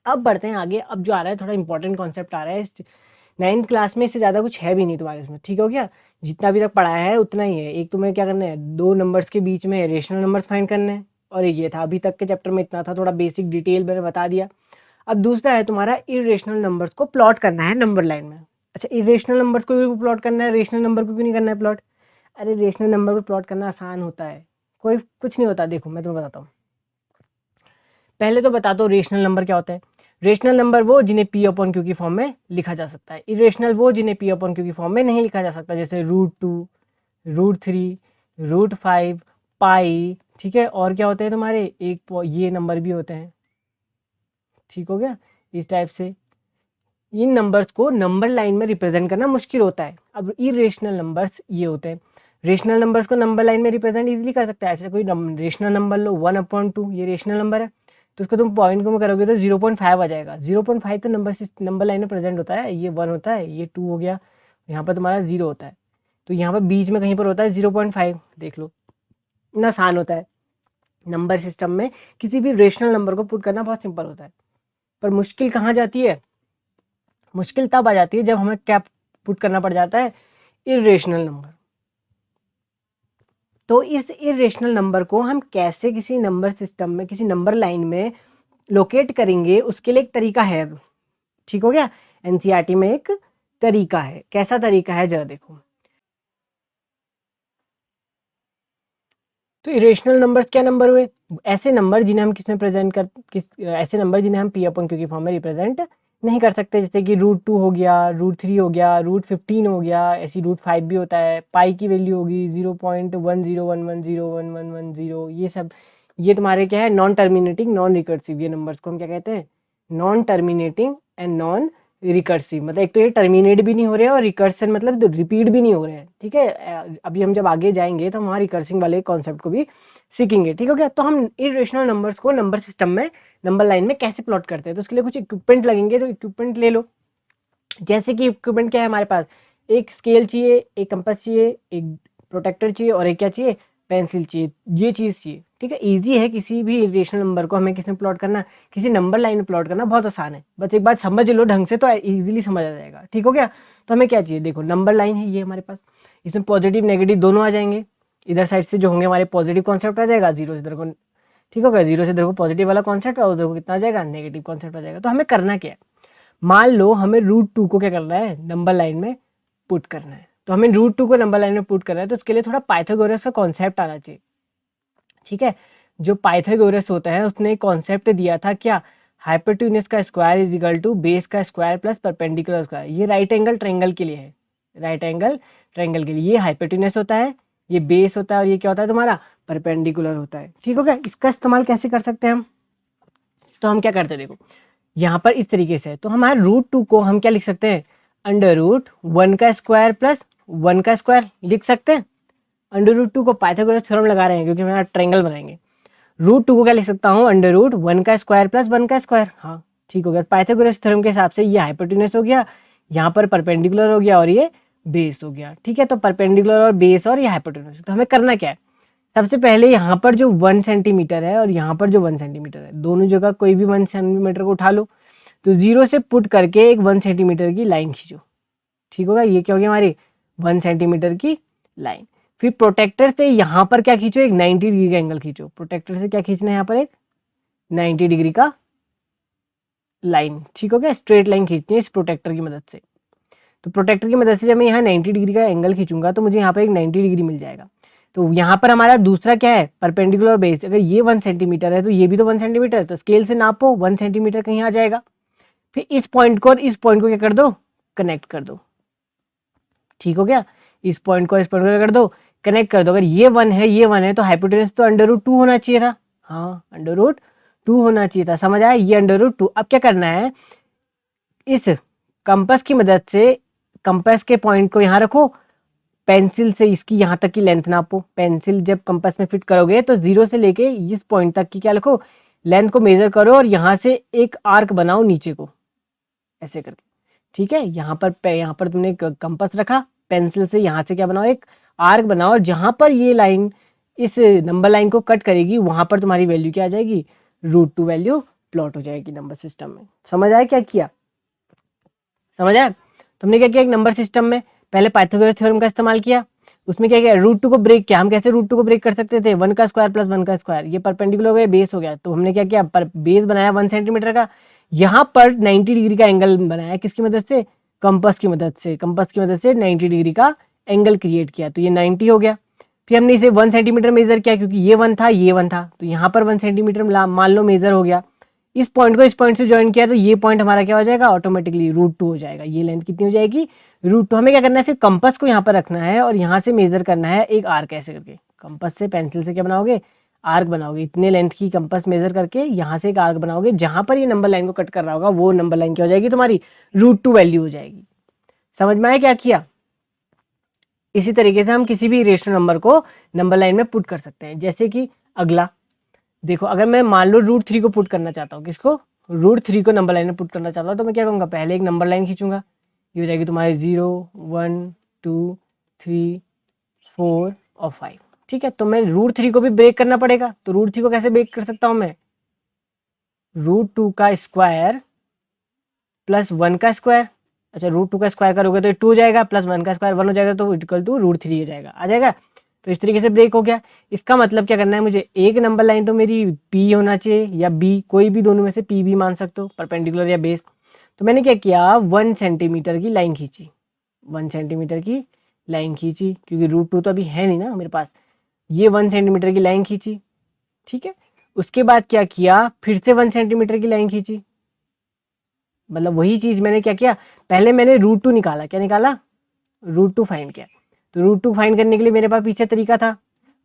अब बढ़ते हैं आगे। अब जो आ रहा है थोड़ा इंपॉर्टेंट कॉन्सेप्ट आ रहा है, 9th क्लास में इससे ज़्यादा कुछ है भी नहीं तुम्हारे इसमें। ठीक हो गया, जितना अभी तक पढ़ाया है उतना ही है। एक तुम्हें क्या करना है, 2 नंबर्स के बीच में रेशनल नंबर्स फाइंड करने हैं, और एक ये था, अभी तक के चैप्टर में इतना था, थोड़ा बेसिक डिटेल मैंने बता दिया। अब दूसरा है तुम्हारा इरेशनल नंबर्स को प्लॉट करना है नंबर लाइन में। अच्छा, इरेशनल नंबर्स को भी प्लॉट करना है, रेशनल नंबर को क्यों नहीं करना है प्लॉट। अरे रेशनल नंबर को प्लॉट करना आसान होता है, कोई कुछ नहीं होता। देखो मैं तुम्हें बताता हूँ, पहले तो बता दो रेशनल नंबर क्या होता है। रेशनल नंबर वो जिन्हें पी अपॉन क्यू की फॉर्म में लिखा जा सकता है। इरेशनल वो जिन्हें पी अपॉन क्यू की फॉर्म में नहीं लिखा जा सकता, जैसे √2, √3, √5, पाई। ठीक है, और क्या होते हैं तुम्हारे, एक ये नंबर भी होते हैं। ठीक हो गया, इस टाइप से इन नंबर्स को नंबर लाइन में रिप्रेजेंट करना मुश्किल होता है। अब इरेशनल नंबर्स ये होते हैं। रेशनल नंबर्स को नंबर लाइन में रिप्रेजेंट इजीली कर सकते हैं। ऐसे कोई रेशनल नंबर लो 1/2, ये रेशनल नंबर है, तो उसको तुम पॉइंट को करोगे तो 0.5 आ जाएगा। 0.5 तो नंबर लाइन में प्रेजेंट होता है, ये 1 होता है, ये 2 हो गया, यहाँ पर तुम्हारा 0 होता है, तो यहाँ पर बीच में कहीं पर होता है 0.5। देख लो, इतना आसान होता है। नंबर सिस्टम में किसी भी रेशनल नंबर को पुट करना बहुत सिंपल होता है, पर मुश्किल कहाँ जाती है, मुश्किल तब आ जाती है जब हमें क्या पुट करना पड़ जाता है, इरेशनल नंबर। तो इस इरेशनल नंबर को हम कैसे किसी नंबर सिस्टम में, किसी नंबर लाइन में लोकेट करेंगे, उसके लिए एक तरीका है। ठीक हो गया, एनसीईआरटी में एक तरीका है। कैसा तरीका है जरा देखो। तो इरेशनल नंबर्स क्या नंबर हुए, ऐसे नंबर जिन्हें हम किसमें प्रेजेंट कर, ऐसे नंबर जिन्हें हम पी अपॉन क्यू की फॉर्म में रिप्रेजेंट नहीं कर सकते, जैसे कि √2 हो गया, √3 हो गया, √15 हो गया, ऐसी √5 भी होता है। पाई की वैल्यू होगी 0.1011011110, ये सब, ये तुम्हारे क्या है, नॉन टर्मिनेटिंग नॉन रिकर्सिव। ये नंबर्स को हम क्या कहते हैं, non terminating and non recursive. मतलब एक तो ये टर्मिनेट भी नहीं हो रहे हैं और रिकर्सन मतलब रिपीट भी नहीं हो रहे हैं। ठीक है, अभी हम जब आगे जाएंगे तो हम वहाँ रिकर्सिंग वाले कॉन्सेप्ट को भी सीखेंगे। ठीक हो गया, तो हम इरेशनल नंबर्स को नंबर सिस्टम में, नंबर लाइन में कैसे प्लॉट करते हैं, तो उसके लिए कुछ इक्विपमेंट लगेंगे। तो इक्विपमेंट ले लो, जैसे कि इक्विपमेंट क्या है हमारे पास, एक स्केल चाहिए, एक कंपास चाहिए, एक प्रोटेक्टर चाहिए, और एक क्या चाहिए, पेंसिल चाहिए, ये चीज़ चाहिए। ठीक है, इजी है किसी भी इरेशनल नंबर को हमें किस में प्लॉट करना, किसी नंबर लाइन में प्लॉट करना बहुत आसान है। बस एक बात समझ लो ढंग से तो इजीली समझ आ जाएगा। ठीक हो गया, तो हमें क्या चाहिए, देखो नंबर लाइन है ये हमारे पास, इसमें पॉजिटिव नेगेटिव दोनों आ जाएंगे। इधर साइड से जो होंगे हमारे पॉजिटिव कॉन्सेप्ट आ जाएगा, 0 से इधर को, ठीक हो गया, 0 से इधर को पॉजिटिव वाला कॉन्सेप्ट और उधर को कितना आ जाएगा, नेगेटिव कॉन्सेप्ट आ जाएगा। तो हमें करना क्या है, मान लो हमें √2 को क्या करना है, नंबर लाइन में पुट करना है। तो हमें √2 को नंबर लाइन में पुट करना है, तो उसके लिए थोड़ा पाइथागोरस का कॉन्सेप्ट आना चाहिए। ठीक है, जो पाइथागोरस होता है उसने एक कॉन्सेप्ट दिया था क्या, हाइपोटेन्यूज का square is equal to base का स्क्वायर प्लस परपेंडिकुलर स्क्वायर। ये राइट एंगल ट्रायंगल के लिए है, राइट एंगल ट्रायंगल के लिए ये हाइपोटेन्यूज होता है, ये बेस होता है, और ये क्या होता है तुम्हारा, परपेंडिकुलर होता है। ठीक हो गया, इसका इस्तेमाल कैसे कर सकते हैं हम, तो हम क्या करते हैं, देखो यहाँ पर इस तरीके से है, तो हमारे √2 को हम क्या लिख सकते हैं, √1 का स्क्वायर प्लस 1 का स्क्वायर लिख सकते हैं। अंडर रूट 2 को पाइथागोरस थ्योरम लगा रहे हैं क्योंकि हमारा ट्रायंगल बनाएंगे। रूट 2 को क्या लिख सकता हूँ, अंडर रूट 1 का स्क्वायर प्लस 1 का स्क्वायर। हाँ ठीक हो गया। पाइथागोरस थ्योरम के हिसाब से ये हाइपोटेन्यूस हो गया, यहाँ पर परपेंडिकुलर हो गया और ये बेस हो गया। ठीक है, तो परपेंडिकुलर और बेस और ये हाइपोटेन्यूस। तो हमें करना क्या है, सबसे पहले यहाँ पर जो 1 सेंटीमीटर है और यहाँ पर जो 1 सेंटीमीटर है, दोनों जगह कोई भी 1 सेंटीमीटर को उठा लो, तो 0 से पुट करके एक 1 सेंटीमीटर की लाइन खींचो। ठीक होगा, ये क्या हो गया हमारी 1 सेंटीमीटर की लाइन। फिर प्रोटेक्टर से यहाँ पर क्या खींचो, एक 90 डिग्री का एंगल खींचो। प्रोटेक्टर से क्या खींचना है, यहाँ पर एक 90 डिग्री का लाइन। ठीक हो गया, स्ट्रेट लाइन खींचनी है इस प्रोटेक्टर की मदद से। तो प्रोटेक्टर की मदद से जब मैं यहाँ 90 डिग्री का एंगल खींचूंगा तो मुझे यहाँ पर एक 90 डिग्री मिल जाएगा। तो यहाँ पर हमारा दूसरा क्या है, परपेंडिकुलर बेस। अगर ये 1 सेंटीमीटर है तो ये भी तो 1 सेंटीमीटर है, तो स्केल से नापो 1 सेंटीमीटर कहीं आ जाएगा। फिर इस पॉइंट को और इस पॉइंट को क्या कर दो, कनेक्ट कर दो। ठीक हो गया, इस पॉइंट को इस पॉइंट को क्या कर दो, कनेक्ट कर दो। अगर ये 1 है ये 1 है तो हाइपोटेन्यूस तो अंडर रूट 2 होना चाहिए था। हाँ अंडर रूट 2 होना चाहिए था, समझ आया, ये अंडर रूट 2। अब क्या करना है, इस कंपास की मदद से कंपास के पॉइंट को यहाँ रखो, पेंसिल से इसकी यहाँ तक की लेंथ नापो। पेंसिल जब कंपास में फिट करोगे तो 0 से लेके इस पॉइंट तक की क्या लिखो, लेंथ को मेजर करो और यहाँ से एक आर्क बनाओ नीचे को ऐसे करके। ठीक है, यहाँ पर तुमने कंपास रखा, पेंसिल से यहाँ से क्या बनाओ, एक आर्क बनाओ, और जहाँ पर ये लाइन इस नंबर लाइन को कट करेगी वहाँ पर तुम्हारी वैल्यू क्या आ जाएगी, √2 वैल्यू प्लॉट हो जाएगी नंबर सिस्टम में। समझ आया क्या किया, समझ आया। तुमने क्या किया, एक नंबर सिस्टम में पहले पाइथागोरस थ्योरम का इस्तेमाल किया, उसमें क्या किया, √2 को ब्रेक किया। हम कैसे √2 को ब्रेक कर सकते थे, 1 का स्क्वायर प्लस 1 का स्क्वायर, ये परपेंडिकुलर हो गया, बेस हो गया। तो हमने क्या किया, पर बेस बनाया 1 सेंटीमीटर का, यहाँ पर 90 डिग्री का एंगल बनाया, किसकी मदद से, कंपास की मदद से। कंपास की मदद से 90 डिग्री का एंगल क्रिएट किया, तो ये 90 हो गया। फिर हमने इसे 1 सेंटीमीटर मेजर किया, क्योंकि ये 1 था ये 1 था, तो यहाँ पर 1 सेंटीमीटर मान लो मेजर हो गया। इस पॉइंट को इस पॉइंट से ज्वाइन किया तो ये पॉइंट हमारा क्या हो जाएगा, ऑटोमेटिकली √2 हो जाएगा। ये लेंथ कितनी हो जाएगी, √2। हमें क्या करना है, फिर कंपास को यहाँ पर रखना है और यहाँ से मेजर करना है एक आर्क ऐसे करके। कंपास से पेंसिल से क्या बनाओगे, आर्क बनाओगे। इतने लेंथ की कंपास मेजर करके यहाँ से एक आर्क बनाओगे, जहाँ पर ये नंबर लाइन को कट कर रहा होगा वो नंबर लाइन क्या हो जाएगी, तुम्हारी √2 वैल्यू हो जाएगी। समझ में आया क्या किया। इसी तरीके से हम किसी भी रेशनल नंबर को नंबर लाइन में पुट कर सकते हैं। जैसे कि अगला देखो, अगर मैं मान लो √3 को पुट करना चाहता हूँ, किसको, √3 को नंबर लाइन में पुट करना चाहता हूँ, तो मैं क्या करूँगा, पहले एक नंबर लाइन खींचूंगा, ये हो जाएगी तुम्हारी 0 1 2 3 4 और 5। ठीक है, तो मैं √3 को भी ब्रेक करना पड़ेगा। तो √3 को कैसे ब्रेक कर सकता हूँ मैं, √2 का स्क्वायर प्लस 1 का स्क्वायर। अच्छा, √2 का स्क्वायर करोगे तो 2 हो जाएगा, प्लस 1 का स्क्वायर 1 हो जाएगा, तो इक्वल टू √3 हो जाएगा, आ जाएगा। तो इस तरीके से ब्रेक हो गया। इसका मतलब क्या करना है मुझे, एक नंबर लाइन तो मेरी P होना चाहिए या B, कोई भी दोनों में से P भी मान सकते हो, परपेंडिकुलर या बेस। तो मैंने क्या किया, 1 सेंटीमीटर की लाइन खींची, 1 सेंटीमीटर की लाइन खींची, क्योंकि √2 तो अभी है नहीं ना मेरे पास। ये 1 सेंटीमीटर की लाइन खींची, ठीक है। उसके बाद क्या किया, फिर से 1 सेंटीमीटर की लाइन खींची। मतलब वही चीज़ मैंने क्या किया, पहले मैंने √2 निकाला, क्या निकाला, √2 फाइंड किया। तो √2 फाइंड करने के लिए मेरे पास पीछे तरीका था,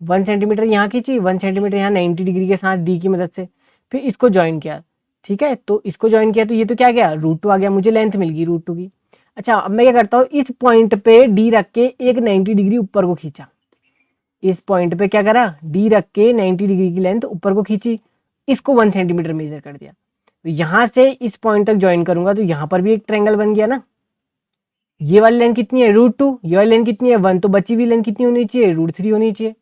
1 सेंटीमीटर यहाँ खींची, 1 सेंटीमीटर यहाँ 90 डिग्री के साथ डी की मदद से, फिर इसको ज्वाइन किया। ठीक है, तो इसको ज्वाइन किया तो ये तो क्या गया, √2 आ गया, मुझे लेंथ मिल गई √2 की। अच्छा, अब मैं क्या करता हूँ, इस पॉइंट पे डी रख के एक 90 डिग्री ऊपर को खींचा। इस पॉइंट पे क्या करा, डी रख के 90 डिग्री की लेंथ ऊपर को खींची, इसको 1 सेंटीमीटर मेजर कर दिया। तो यहाँ से इस पॉइंट तक ज्वाइन करूंगा तो यहाँ पर भी एक ट्रायंगल बन गया ना। ये वाली लेंथ कितनी है, √2, ये वाली लेंथ कितनी है 1, तो बची हुई लेंथ कितनी होनी चाहिए, √3 होनी चाहिए।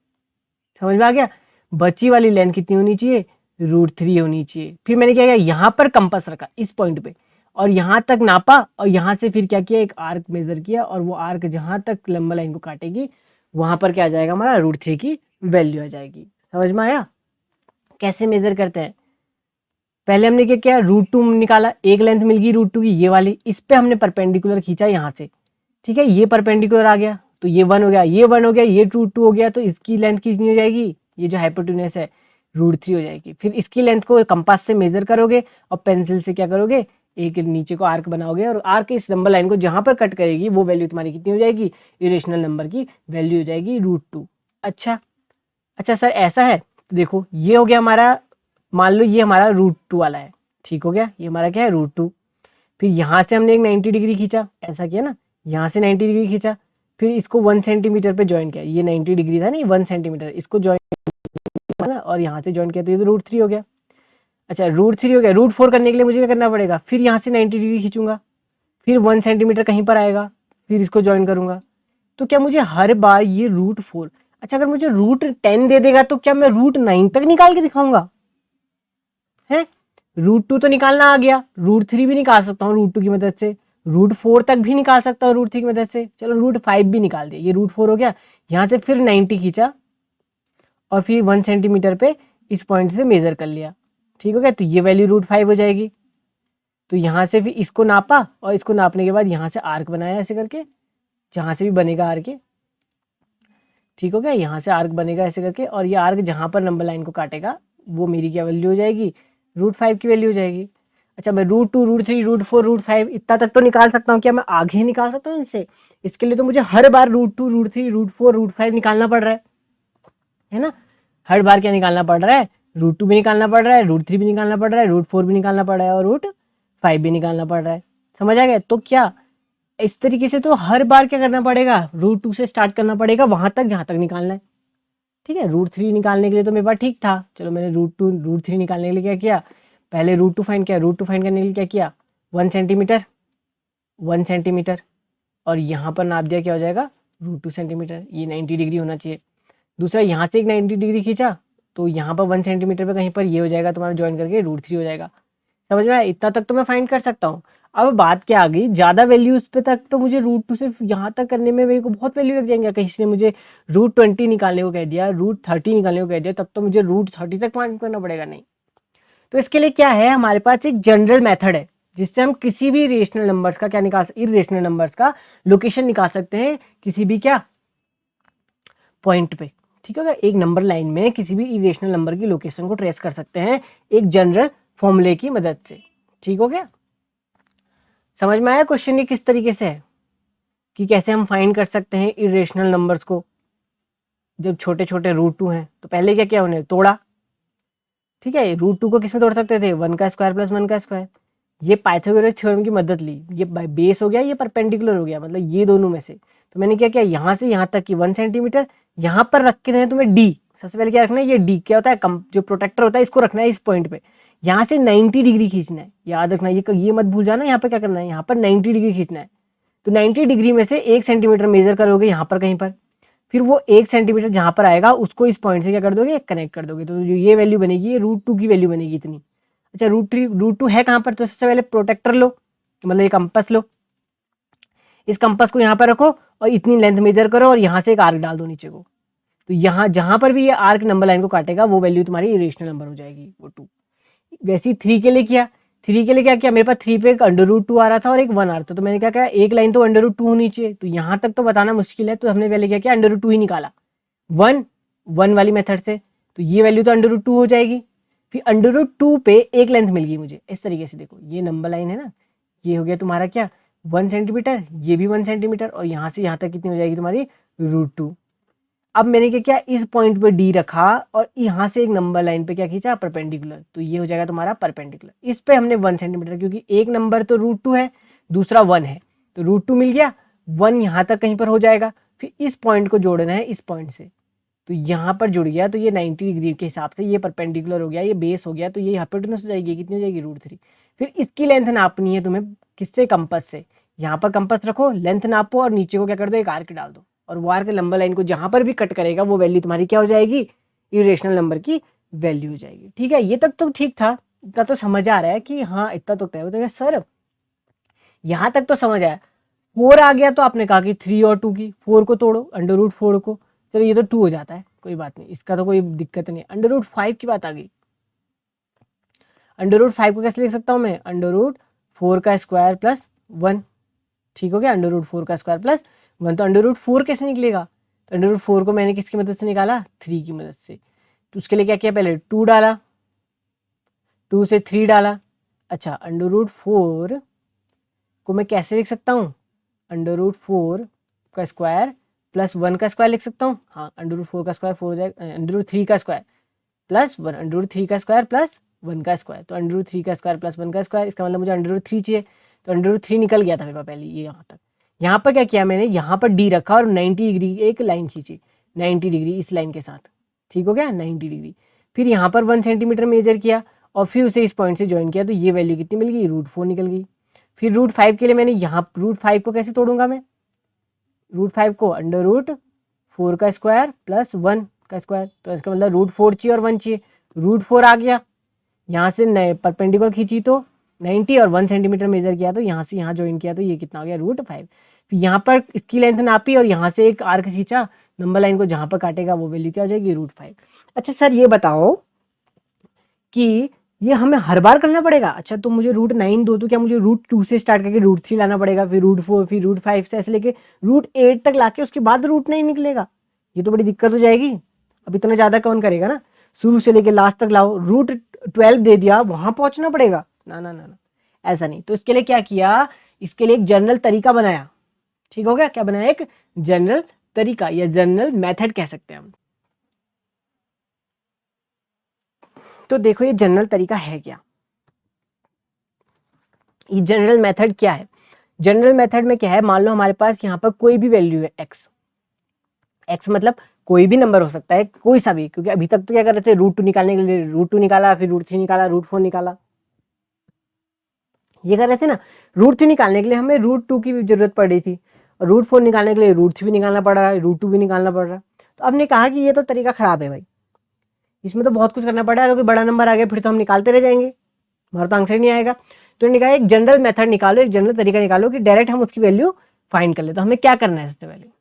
समझ में आ गया, बची वाली लेंथ कितनी होनी चाहिए, √3 होनी चाहिए। फिर मैंने क्या किया, यहाँ पर कंपास रखा इस पॉइंट पे और यहाँ तक नापा, और यहाँ से फिर क्या किया, एक आर्क मेजर किया, और वो आर्क जहाँ तक लंबा लाइन को काटेगी वहाँ पर क्या आ जाएगा, हमारा √3 की वैल्यू आ जाएगी। समझ में आया कैसे मेजर करते हैं। पहले हमने क्या किया, √2 निकाला, एक लेंथ मिल गई √2 की, ये वाली, इस पे हमने परपेंडिकुलर खींचा यहाँ से। ठीक है, ये परपेंडिकुलर आ गया तो ये 1 हो गया, ये 1 हो गया, ये √2 हो गया, तो इसकी लेंथ कितनी हो जाएगी, ये जो हाइपोटेन्यूस है √3 हो जाएगी। फिर इसकी लेंथ को कंपास से मेजर करोगे और पेंसिल से क्या करोगे, एक नीचे को आर्क बनाओगे, और आर्क इस नंबर लाइन को जहाँ पर कट करेगी वो वैल्यू तुम्हारी कितनी हो जाएगी, इरेशनल नंबर की वैल्यू हो जाएगी √2। अच्छा सर ऐसा है, देखो ये हो गया हमारा, मान लो ये हमारा √2 वाला है, ठीक हो गया, ये हमारा क्या है √2। फिर यहाँ से हमने एक 90 डिग्री खींचा, ऐसा किया ना, यहाँ से 90 डिग्री खींचा, फिर इसको 1 सेंटीमीटर पे ज्वाइन किया, ये 90 डिग्री था ना, 1 सेंटीमीटर इसको ज्वाइन किया ना, और यहाँ से ज्वाइन किया तो ये तो √3 हो गया। अच्छा √3 हो गया, √4 करने के लिए मुझे क्या करना पड़ेगा, फिर यहाँ से 90 डिग्री खींचूंगा, फिर 1 सेंटीमीटर कहीं पर आएगा, फिर इसको ज्वाइन करूंगा। तो क्या मुझे हर बार ये √4, अच्छा अगर मुझे √10 दे देगा तो क्या मैं √9 तक निकाल के दिखाऊंगा है? √2 तो निकालना आ गया, √3 भी निकाल सकता हूँ √2 की मदद से, √4 तक भी निकाल सकता हूँ √3 की मदद से, चलो √5 भी निकाल दिया, ये √4 हो गया। यहाँ से फिर 90 खींचा और फिर 1 सेंटीमीटर पे इस पॉइंट से मेजर कर लिया, ठीक हो गया। तो ये वैल्यू √5 हो जाएगी। तो यहाँ से फिर इसको नापा और इसको नापने के बाद यहाँ से आर्क बनाया ऐसे करके, जहाँ से भी बनेगा आर्क, ठीक हो गया। यहाँ से आर्क बनेगा ऐसे करके, और ये आर्क जहाँ पर नंबर लाइन को काटेगा वो मेरी क्या वैल्यू हो जाएगी, √5 की वैल्यू हो जाएगी। अच्छा मैं √2 √3 √4 √5 इतना तक तो निकाल सकता हूँ, क्या मैं आगे निकाल सकता हूँ इनसे? इसके लिए तो मुझे हर बार √2 √3 √4 √5 निकालना पड़ रहा है ना। हर बार क्या निकालना पड़ रहा है, √2 भी निकालना पड़ रहा है, √3 भी निकालना पड़ रहा है, √4 भी निकालना पड़ रहा है, और √5 भी निकालना पड़ रहा है। समझ आ गया? तो क्या इस तरीके से तो हर बार क्या करना पड़ेगा, √2 से स्टार्ट करना पड़ेगा वहां तक जहां तक निकालना है, ठीक है। √3 निकालने के लिए तो मेरे पास ठीक था, चलो मैंने √2 √3 निकालने के लिए क्या किया, पहले √2 फाइंड किया, √2 फाइंड करने के लिए क्या किया, 1 सेंटीमीटर 1 सेंटीमीटर, और यहाँ पर नाप दिया क्या हो जाएगा, √2 सेंटीमीटर, ये 90 डिग्री होना चाहिए। दूसरा यहाँ से एक 90 डिग्री खींचा तो यहाँ पर 1 सेंटीमीटर पे कहीं पर ये हो जाएगा तुम्हारा ज्वाइन करके √3 हो जाएगा। समझ में आया? इतना तक तो मैं फाइंड कर सकता हूँ। अब बात क्या आ गई, ज़्यादा वैल्यूज पे तक तो मुझे √2 से यहाँ तक करने में मेरे को बहुत वैल्यू लग जाएंगे। कहीं से मुझे √20 निकालने को कह दिया, √30 निकालने को कह दिया, तब तो मुझे √30 तक फाइंड करना पड़ेगा। नहीं, तो इसके लिए क्या है, हमारे पास एक जनरल मेथड है जिससे हम किसी भी रेशनल नंबर्स का क्या निकाल, इरेशनल नंबर्स का लोकेशन निकाल सकते हैं किसी भी क्या पॉइंट पे, ठीक है। एक नंबर लाइन में किसी भी इरेशनल नंबर की लोकेशन को ट्रेस कर सकते हैं एक जनरल फॉर्मूले की मदद से, ठीक हो गया। समझ में आया क्वेश्चन ये किस तरीके से है कि कैसे हम फाइंड कर सकते हैं इरेशनल नंबर्स को जब छोटे छोटे √2 हैं। तो पहले क्या किया, उन्हें तोड़ा, ठीक है। √2 को किस में तोड़ सकते थे, 1 का स्क्वायर प्लस 1 का स्क्वायर। ये पाइथागोरस थ्योरम की मदद ली, ये बेस हो गया, ये परपेंडिकुलर हो गया, मतलब ये दोनों में से। तो मैंने क्या किया, यहाँ से यहाँ तक की 1 सेंटीमीटर यहाँ पर रख के तुम्हें डी, सबसे पहले क्या रखना है, ये डी क्या होता है, जो प्रोटेक्टर होता है, इसको रखना है इस पॉइंट पे। यहाँ से 90 डिग्री खींचना है, याद रखना, ये मत भूल जाना, यहाँ पर क्या करना है, यहाँ पर 90 डिग्री खींचना है। तो 90 डिग्री में से 1 सेंटीमीटर मेजर करोगे यहाँ पर कहीं पर, फिर वो 1 सेंटीमीटर जहाँ पर आएगा उसको इस पॉइंट से क्या कर दोगे, कनेक्ट कर दोगे। तो जो ये वैल्यू बनेगी, ये √2 की वैल्यू बनेगी इतनी। अच्छा √2 है कहाँ पर, तो सबसे पहले प्रोटेक्टर लो, मतलब ये कंपास लो, इस कंपास को यहाँ पर रखो और इतनी लेंथ मेजर करो और यहाँ से एक आर्क डाल दो नीचे को। तो यहाँ जहाँ पर भी ये आर्क नंबर लाइन को काटेगा वो वैल्यू तुम्हारी इरेशनल नंबर हो जाएगी, वो 2। वैसे ही 3 के लिए किया, 3 के लिए क्या किया, मेरे पास 3 पे एक √2 आ रहा था और एक 1 आ रहा था। तो मैंने क्या किया, एक लाइन तो √2 होनी चाहिए, तो यहाँ तक तो बताना मुश्किल है, तो हमने पहले क्या किया, √2 ही निकाला 1 वाली मेथड से। तो ये वैल्यू तो √2 हो जाएगी। फिर √2 पे एक लेंथ मिल गई मुझे इस तरीके से, देखो ये नंबर लाइन है ना, ये हो गया तुम्हारा क्या 1 सेंटीमीटर, ये भी 1 सेंटीमीटर, और यहाँ से यहाँ तक कितनी हो जाएगी तुम्हारी √2। अब मैंने क्या किया, इस पॉइंट पे डी रखा और यहाँ से एक नंबर लाइन पे क्या खींचा, परपेंडिकुलर, तो ये हो जाएगा तुम्हारा परपेंडिकुलर। इस पे हमने 1 सेंटीमीटर, क्योंकि एक नंबर तो √2 है, दूसरा 1 है, तो √2 मिल गया, 1 यहाँ तक कहीं पर हो जाएगा। फिर इस पॉइंट को जोड़ना है इस पॉइंट से, तो यहाँ पर जुड़ गया, तो ये 90 डिग्री के हिसाब से ये परपेंडिकुलर हो गया, ये बेस हो गया, तो ये हाइपोटेनस हो जाएगी, कितनी हो जाएगी, √3। फिर इसकी लेंथ नापनी है तुम्हें किससे, कंपास से। यहाँ पर कंपास रखो, लेंथ नापो और नीचे को क्या कर दो, एक आर्क डाल दो, और वो आर्क नंबर लाइन को जहाँ पर भी कट करेगा वो वैल्यू तुम्हारी क्या हो जाएगी, इरेशनल नंबर की वैल्यू हो जाएगी, ठीक है। ये तक तो ठीक था, इतना तो समझ आ रहा है कि हाँ इतना तो तय होता है। सर यहाँ तक तो समझ आया, 4 आ गया तो आपने कहा कि 3 और 2 की, 4 को तोड़ो, √4 को, चलो ये तो 2 हो जाता है, कोई बात नहीं, इसका तो कोई दिक्कत नहीं। √5 की बात आ गई, √5 को कैसे लिख सकता हूँ मैं, √4 का स्क्वायर प्लस 1, ठीक हो गया, √4 का स्क्वायर प्लस 1। तो √4 कैसे निकलेगा, तो √4 को मैंने किसकी मदद से निकाला, 3 की मदद से। तो उसके लिए क्या किया, पहले 2 डाला, 2 से 3 डाला। अच्छा √4 को मैं कैसे लिख सकता हूँ, √4 का स्क्वायर प्लस 1 का स्क्वायर लिख सकता हूँ, हाँ √4 का स्क्वायर 4 हो जाएगा, √3 का स्क्वायर प्लस 1, √3 का स्क्वायर प्लस 1 का स्क्वायर, तो √3 का स्क्वायर प्लस 1 का स्क्वायर, इसका मतलब मुझे √3 चाहिए, तो √3 निकल गया था मेरे पास पहले, ये यहाँ तक, यहाँ पर क्या किया मैंने, यहाँ पर डी रखा और 90 डिग्री एक लाइन खींची, 90 डिग्री इस लाइन के साथ, ठीक हो गया 90 डिग्री। फिर यहाँ पर 1 सेंटीमीटर मेजर किया और फिर उसे इस पॉइंट से ज्वाइन किया, तो ये वैल्यू कितनी मिल गई, √4 निकल गई। फिर √5 के लिए मैंने यहाँ √5 को कैसे तोड़ूंगा मैं, √5 को √4 का स्क्वायर प्लस 1 का स्क्वायर, तो इसका मतलब √4 चाहिए और 1 चाहिए, √4 आ गया। यहाँ से नए परपेंडिकुलर खींची तो 90 और 1 सेंटीमीटर मेजर किया, तो यहाँ से यहाँ ज्वाइन किया, तो ये कितना हो गया √5। फिर यहाँ पर इसकी लेंथ नापी और यहाँ से एक आर्क खींचा, नंबर लाइन को जहाँ पर काटेगा वो वैल्यू क्या हो जाएगी, √5। अच्छा सर ये बताओ कि ये हमें हर बार करना पड़ेगा, अच्छा तो मुझे √9 दो, तो क्या मुझे √2 से स्टार्ट करके √3 लाना पड़ेगा, फिर √4, फिर √5 से ऐसे लेके √8 तक लाके उसके बाद √9 निकलेगा, ये तो बड़ी दिक्कत हो जाएगी। अब इतना ज़्यादा कौन करेगा ना, शुरू से लेके लास्ट तक लाओ, √12 दे दिया वहाँ पहुँचना पड़ेगा, ना ना ना ना ऐसा नहीं। तो इसके लिए क्या किया, इसके लिए एक जनरल तरीका बनाया, ठीक हो गया, क्या बनाया, एक जनरल तरीका या जनरल मेथड कह सकते हैं हम। तो देखो ये जनरल तरीका है क्या, ये जनरल मेथड क्या है। जनरल मेथड में क्या है, मान लो हमारे पास यहाँ पर कोई भी वैल्यू है x मतलब कोई भी नंबर हो सकता है, कोई सा भी, क्योंकि अभी तक तो क्या कर रहे थे, √2 निकालने के लिए √2 निकाला, फिर √3 निकाला, √4 निकाला, ये कर रहे थे ना। √3 निकालने के लिए हमें √2 की जरूरत पड़ रही थी, और √4 निकालने के लिए √3 भी निकालना पड़ रहा है, √2 भी निकालना पड़ रहा है। तो हमने कहा कि ये तो तरीका खराब है भाई, इसमें तो बहुत कुछ करना पड़ा है, क्योंकि बड़ा नंबर आ गया फिर तो हम निकालते रह जाएंगे, हमारा तो आंसर नहीं आएगा। तो इन्होंने कहा एक जनरल मेथड निकालो, एक जनरल तरीका निकालो कि डायरेक्ट हम उसकी वैल्यू फाइंड कर ले। तो हमें क्या करना है, सबसे पहले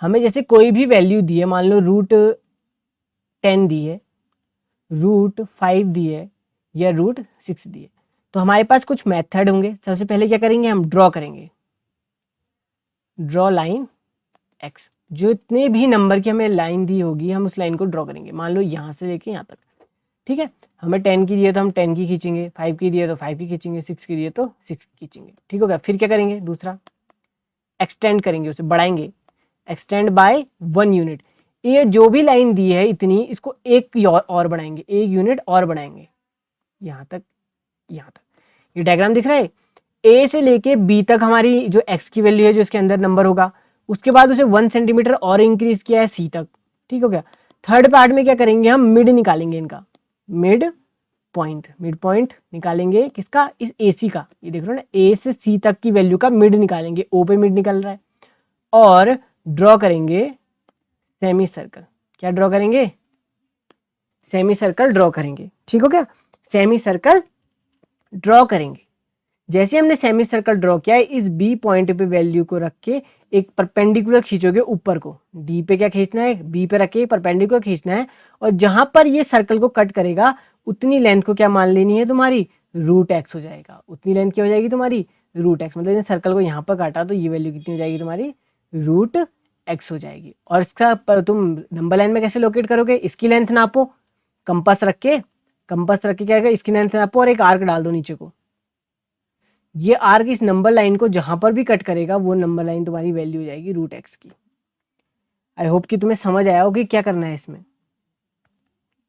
हमें जैसे कोई भी वैल्यू दी है, मान लो √10 दी है, √5 दी है या √6 दी है, तो हमारे पास कुछ मेथड होंगे। सबसे पहले क्या करेंगे, हम ड्रॉ करेंगे, ड्रॉ लाइन x, जो इतने भी नंबर की हमें लाइन दी होगी हम उस लाइन को ड्रॉ करेंगे, मान लो यहाँ से लेके यहाँ तक, ठीक है। हमें 10 की दिए तो हम 10 की खींचेंगे, 5 की दिए तो 5 की खींचेंगे, 6 की दिए तो 6 की खींचेंगे, ठीक हो गया। फिर क्या करेंगे, दूसरा एक्सटेंड करेंगे, उसे बढ़ाएंगे, एक्सटेंड बाय 1 यूनिट, ये जो भी लाइन दी है इतनी, इसको एक और बढ़ाएंगे, 1 यूनिट और बढ़ाएंगे, यहाँ तक, यहाँ तक। ये डायग्राम दिख रहा है, ए से लेके बी तक हमारी जो एक्स की वैल्यू है, जो इसके अंदर नंबर होगा, उसके बाद उसे 1 सेंटीमीटर और इंक्रीज किया है सी तक, ठीक हो गया। थर्ड पार्ट में क्या करेंगे, हम मिड निकालेंगे, इनका मिड पॉइंट निकालेंगे, किसका, इस ए सी का, ये देख रहे हो ना, ए से सी तक की वैल्यू का मिड निकालेंगे, ओ पे मिड निकल रहा है, और ड्रॉ करेंगे सेमी सर्कल। क्या ड्रॉ करेंगे, सेमी सर्कल ड्रॉ करेंगे, ठीक हो गया, सेमी सर्कल ड्रॉ करेंगे। जैसे हमने सेमी सर्कल ड्रॉ किया है, इस बी पॉइंट पे वैल्यू को रख के एक परपेंडिकुलर खींचोगे ऊपर को, डी पे क्या खींचना है, बी पे रख के परपेंडिकुलर खींचना है, और जहां पर ये सर्कल को कट करेगा उतनी लेंथ को क्या मान लेनी है तुम्हारी, √x हो जाएगा, उतनी लेंथ क्या हो जाएगी तुम्हारी, √x, मतलब ये सर्कल को यहाँ पर काटा तो ये वैल्यू कितनी हो जाएगी तुम्हारी, √x हो जाएगी। और इसका पर तुम नंबर लाइन में कैसे लोकेट करोगे, इसकी लेंथ नापो, कंपास रख के क्या करेगा, इसकी लेंथ नापो और एक आर्क डाल दो नीचे को, ये आर्क इस नंबर लाइन को जहां पर भी कट करेगा वो नंबर लाइन तुम्हारी वैल्यू हो जाएगी √x की। आई होप कि तुम्हें समझ आया हो कि क्या करना है इसमें,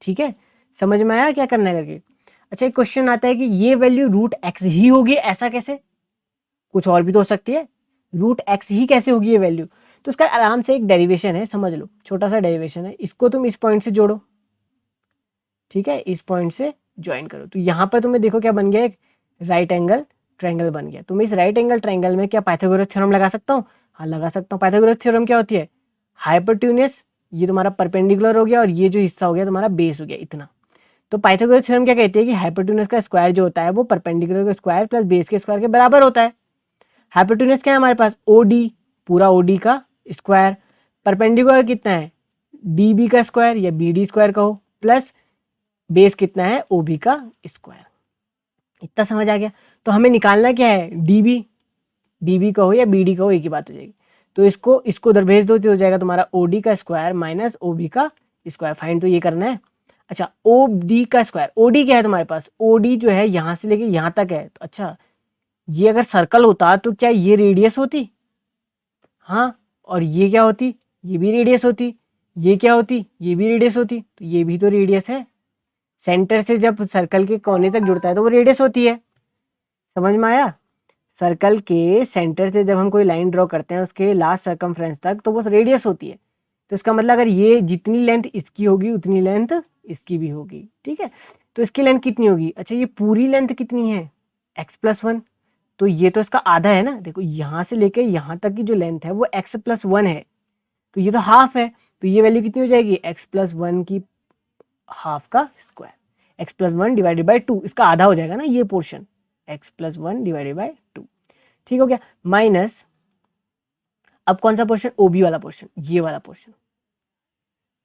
ठीक है, समझ में आया क्या करना है करके। अच्छा एक क्वेश्चन आता है कि ये वैल्यू √x ही होगी, ऐसा कैसे, कुछ और भी तो हो सकती है, √x ही कैसे होगी ये वैल्यू। तो इसका आराम से एक डेरिवेशन है, समझ लो, छोटा सा डेरिवेशन है, इसको तुम इस पॉइंट से जोड़ो, ठीक है, इस पॉइंट से ज्वाइन करो, तो यहाँ पर तुम्हें देखो क्या बन गया, एक राइट एंगल ट्रायंगल बन गया। तो मैं इस राइट एंगल ट्रायंगल में क्या पाइथागोरस थ्योरम लगा सकता हूँ, हाँ लगा सकता हूँ। पाइथागोरस थ्योरम क्या होती है, हाइपोटेन्यूस, ये तुम्हारा परपेंडिकुलर हो गया और ये जो हिस्सा हो गया तुम्हारा बेस हो गया, इतना। तो पाइथागोरस थ्योरम क्या कहती है कि हाइपोटेन्यूस का स्क्वायर जो होता है वो परपेंडिकुलर के स्क्वायर प्लस बेस के स्क्वायर के बराबर होता है। हाइपोटेन्यूस क्या है हमारे पास, OD, पूरा OD का स्क्वायर, परपेंडिकुलर कितना है, DB का स्क्वायर या BD स्क्वायर कहो, प्लस बेस कितना है, OB का स्क्वायर। इतना समझ आ गया। तो हमें निकालना क्या है, DB कहो या BD कहो, एक ही बात हो जाएगी। तो इसको उधर भेज दो तो हो जाएगा तुम्हारा OD का स्क्वायर माइनस OB का स्क्वायर, फाइंड तो ये करना है। अच्छा OD का स्क्वायर, OD क्या है तुम्हारे पास, OD जो है यहाँ से लेके यहाँ तक है, तो अच्छा ये अगर सर्कल होता तो क्या ये रेडियस होती, हाँ, और ये क्या होती, ये भी रेडियस होती, ये क्या होती, ये भी रेडियस होती, तो ये भी तो रेडियस है, सेंटर से जब सर्कल के कोने तक जुड़ता है तो वो रेडियस होती है। समझ में आया, सर्कल के सेंटर से जब हम कोई लाइन ड्रॉ करते हैं उसके लास्ट सर्कमफ्रेंस तक, तो वो रेडियस होती है। तो इसका मतलब अगर ये जितनी लेंथ इसकी होगी उतनी लेंथ इसकी भी होगी, ठीक है। तो इसकी लेंथ कितनी होगी, अच्छा ये पूरी लेंथ कितनी है, x+1, तो ये तो इसका आधा है ना। देखो यहाँ से लेके यहाँ तक की जो लेंथ है वो x+1 है, तो ये तो हाफ है, तो ये वैल्यू कितनी हो जाएगी, x+1 की हाफ का स्क्वायर, x+1 डिवाइडेड बाई 2, इसका आधा हो जाएगा ना ये पोर्शन, x+1 डिवाइडेड बाई 2, ठीक हो गया। माइनस अब कौन सा पोर्शन, OB वाला पोर्शन, ये वाला पोर्शन,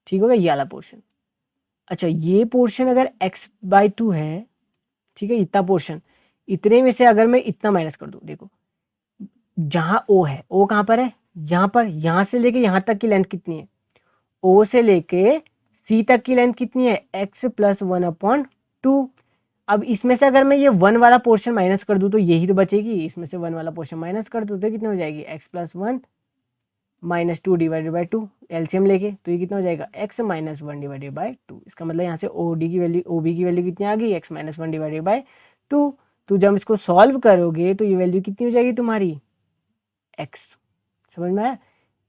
ठीक हो गया, ये वाला पोर्शन। अच्छा ये पोर्शन अगर x/2 है, ठीक है, इतना पोर्शन, इतने में से अगर मैं इतना माइनस कर दूं, देखो जहां O है, O कहां पर है, यहाँ पर, यहाँ से लेके यहाँ तक की लेंथ कितनी है, O से लेके C तक की लेंथ कितनी है, x+1/2। अब इसमें से अगर मैं ये 1 वाला पोर्शन माइनस कर दूं तो यही तो बचेगी, इसमें से 1 वाला पोर्शन माइनस कर दूं तो कितनी हो जाएगी, x+1 - 2 डिवाइडेड बाई 2, एलसीएम लेके तो ये कितना हो जाएगा, x - 1 डिवाइडेड बाई 2। इसका मतलब यहाँ से OB की वैल्यू कितनी आ गई, x - 1 डिवाइडेड बाई 2। तो जब इसको सॉल्व करोगे तो ये वैल्यू कितनी हो जाएगी तुम्हारी, x, समझ में आया।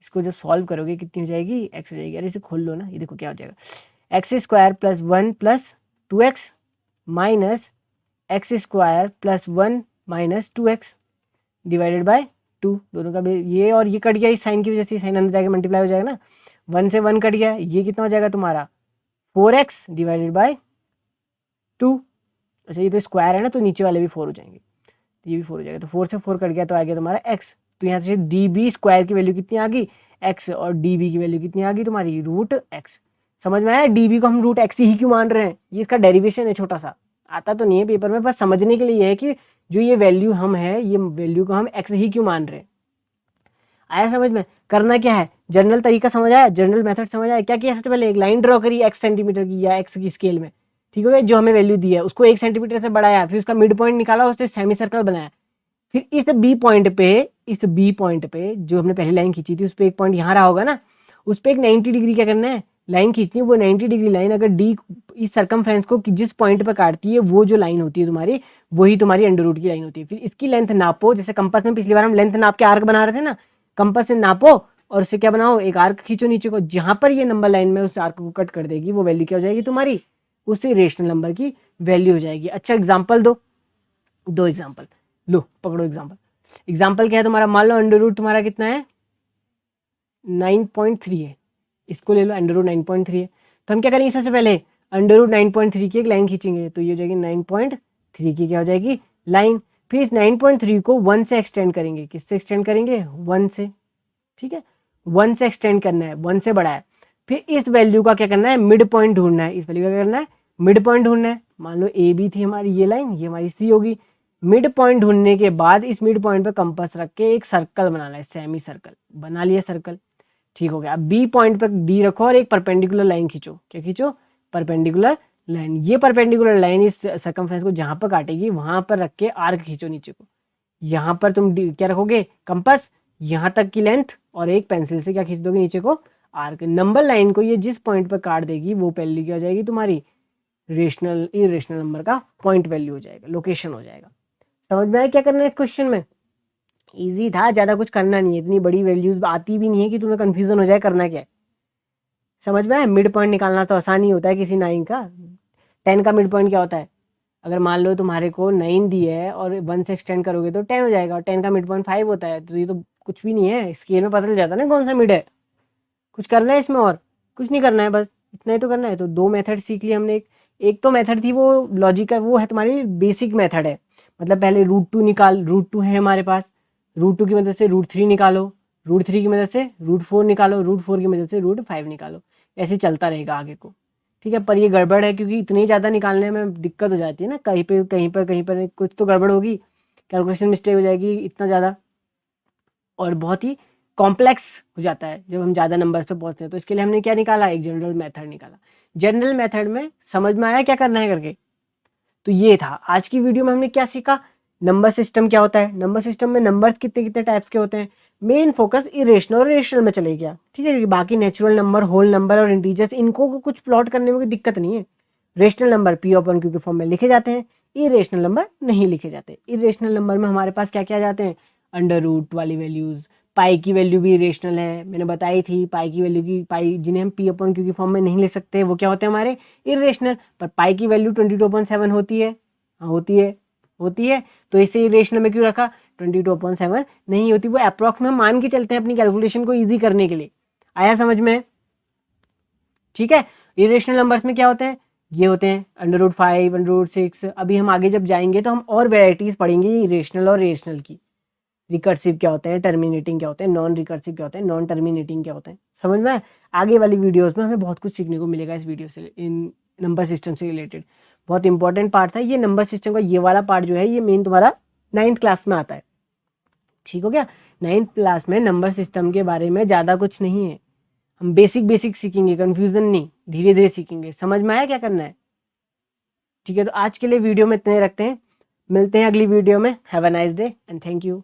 इसको जब सॉल्व करोगे कितनी हो जाएगी, x हो जाएगी। अरे इसे खोल लो ना, ये देखो क्या हो जाएगा, x² + 1 + 2x minus x² + 1 - 2x divided by 2, दोनों का ये और ये कट गया, इस साइन की वजह से साइन अंदर जाके मल्टीप्लाई हो जाएगा ना, 1 से 1 कट गया, ये कितना हो जाएगा तुम्हारा 4x डिवाइडेड बाय 2। अच्छा ये तो स्क्वायर है ना, तो नीचे वाले भी 4 हो जाएंगे, ये भी 4 हो जाएगा, तो 4 से 4 कट गया तो आ गया तुम्हारा x। तो यहाँ से DB² की वैल्यू कितनी आ गई, x, और DB की वैल्यू कितनी आ गई तुम्हारी, √x। समझ में आया, DB को हम √x ही क्यों मान रहे हैं, ये इसका डेरिवेशन है, छोटा सा आता तो नहीं है पेपर में, बस समझने के लिए है कि जो ये वैल्यू हम है, ये वैल्यू को हम x ही क्यों मान रहे हैं। आया समझ में, करना क्या है, जनरल तरीका समझ आया, जनरल मेथड समझ आया। क्या किया, सबसे पहले एक लाइन ड्रॉ करी x सेंटीमीटर की या x की स्केल में, ठीक हो गया, जो हमें वैल्यू दी है उसको 1 सेंटीमीटर से बढ़ाया, फिर उसका मिड पॉइंट निकाला, उससे सेमी सर्कल बनाया, फिर इस B पॉइंट पे जो हमने पहली लाइन खींची थी उस पर एक पॉइंट यहाँ रहा होगा ना, उस पर एक 90 डिग्री क्या करना है, लाइन खींचनी है। वो 90 डिग्री लाइन अगर D इस सर्कमफ्रेंस को जिस पॉइंट पर काटती है, वो जो लाइन होती है तुम्हारी, वही तुम्हारी अंडर की लाइन होती है। फिर इसकी लेंथ नापो, जैसे कंपास में पिछली बार हम लेंथ नाप के आर्क बना रहे थे ना, कंपास से नापो और उससे क्या बनाओ, एक आर्क खींचो नीचे को, जहां पर ये नंबर लाइन में उस आर्क को कट कर देगी वो वैल्यू क्या हो जाएगी तुम्हारी, उससे रेशनल नंबर की वैल्यू हो जाएगी। अच्छा एग्जाम्पल दो एग्जाम्पल लो, पकड़ो एग्जाम्पल क्या है तुम्हारा, मान लो अंडर तुम्हारा कितना है 9.3 है, इसको ले लो अंडर 9.3 है, तो हम क्या करेंगे, सबसे पहले अंडर 9.3 की एक लाइन खींचेंगे, तो ये हो जाएगी 9.3 की क्या हो जाएगी लाइन। फिर इस 9.3 को 1 से एक्सटेंड करेंगे, किससे एक्सटेंड करेंगे, 1 से, ठीक है, 1 से एक्सटेंड करना है, 1 से बड़ा है। फिर इस वैल्यू का क्या करना है, मिड पॉइंट ढूंढना है, इस वैल्यू का क्या करना है, मिड पॉइंट ढूंढना है। मान लो AB थी हमारी ये लाइन, ये हमारी C होगी। मिड पॉइंट ढूंढने के बाद इस मिड पॉइंट पे कंपास रख के एक सर्कल बनाना है, सेमी सर्कल बना लिया सर्कल, ठीक हो गया। अब B पॉइंट पे D रखो और एक परपेंडिकुलर लाइन खींचो, क्या खींचो, परपेंडिकुलर लाइन। ये परपेंडिकुलर लाइन इस सर्कमफ्रेंस को जहां पर काटेगी वहां पर रख के आर्क खींचो नीचे को, यहाँ पर तुम क्या रखोगे, कंपास, यहाँ तक की लेंथ, और एक पेंसिल से क्या खींच दोगे नीचे को, आर्क। नंबर लाइन को ये जिस पॉइंट पर काट देगी वो पहली क्या हो जाएगी तुम्हारी, रेशनल इरेशनल नंबर का पॉइंट वैल्यू हो जाएगा, लोकेशन हो जाएगा। समझ में आया क्या करना है इस क्वेश्चन में, इजी था, ज्यादा कुछ करना नहीं है, इतनी बड़ी वैल्यूज आती भी नहीं है कि तुम्हें कंफ्यूजन हो जाए करना क्या है। समझ में आया, मिड पॉइंट निकालना तो आसान ही होता है किसी 9 का। 10 का मिड पॉइंट क्या होता है, अगर मान लो तुम्हारे को 9 दी है और 1 से एक्सटेंड करोगे तो 10 हो जाएगा, और 10 का मिड पॉइंट 5 होता है, तो ये तो कुछ भी नहीं है, स्केल में पता चल जाता है ना कौन सा मिड है। कुछ करना है इसमें, और कुछ नहीं करना है, बस इतना ही तो करना है। तो 2 मेथड सीख लिए हमने, एक तो मेथड थी वो लॉजिकल, वो है तुम्हारी बेसिक मेथड है, मतलब पहले √2 निकाल, √2 है हमारे पास, √2 की मदद से √3 निकालो, √3 की मदद से √4 निकालो, √4 की मदद से √5 निकालो, ऐसे चलता रहेगा आगे को, ठीक है। पर ये गड़बड़ है क्योंकि इतनी ज़्यादा निकालने में दिक्कत हो जाती है ना, कहीं पर कुछ तो गड़बड़ होगी, कैलकुलेशन मिस्टेक हो जाएगी इतना ज़्यादा, और बहुत ही कॉम्प्लेक्स हो जाता है जब हम ज़्यादा नंबर्स पे पहुँचते हैं। तो इसके लिए हमने क्या निकाला, एक जनरल मेथड निकाला। जनरल मेथड में समझ में आया क्या करना है करके, तो ये था आज की वीडियो में हमने क्या सीखा, नंबर सिस्टम क्या होता है, नंबर सिस्टम में नंबर्स कितने कितने टाइप्स के होते हैं, मेन फोकस इरेशनल और रेशनल में चले गया, ठीक है, क्योंकि बाकी नेचुरल नंबर, होल नंबर और इंटीजर्स, इनको कुछ प्लॉट करने में कोई दिक्कत नहीं है। रेशनल नंबर P/Q के फॉर्म में लिखे जाते हैं, इरेशनल नंबर नहीं लिखे जाते। इरेशनल नंबर में हमारे पास क्या क्या आ जाते हैं, अंडर रूट वाली वैल्यूज़, पाई की वैल्यू भी इरेशनल है, मैंने बताई थी पाई की वैल्यू की, पाई जिन्हें हम पी अपॉन क्यू की फॉर्म में नहीं ले सकते वो क्या होते हैं हमारे इरेशनल, पर पाई की वैल्यू 22/7 होती है, हाँ होती है, तो इसे इरेशनल में क्यों रखा, 22/7 नहीं होती, वो अप्रॉक्स में मान के चलते हैं अपनी कैलकुलेशन को ईजी करने के लिए। आया समझ में, ठीक है। इरेशनल नंबर्स में क्या होते हैं, ये होते हैं √5, √6। अभी हम आगे जब जाएंगे तो हम और वेराइटीज पढ़ेंगे इरेशनल और रेशनल की, रिकर्सिव क्या होते हैं, टर्मिनेटिंग क्या होते हैं, नॉन रिकर्सिव क्या होते हैं, नॉन टर्मिनेटिंग क्या होते हैं, समझ में। आगे वाली वीडियोस में हमें बहुत कुछ सीखने को मिलेगा इस वीडियो से, इन नंबर सिस्टम से रिलेटेड बहुत इंपॉर्टेंट पार्ट था ये नंबर सिस्टम का। ये वाला पार्ट जो है ये मेन तुम्हारा 9th क्लास में आता है, ठीक हो गया। 9th क्लास में नंबर सिस्टम के बारे में ज़्यादा कुछ नहीं है, हम बेसिक सीखेंगे, कंफ्यूजन नहीं, धीरे धीरे सीखेंगे। समझ में आया क्या करना है, ठीक है। तो आज के लिए वीडियो में इतने रखते हैं, मिलते हैं अगली वीडियो में। Have a nice day and thank you.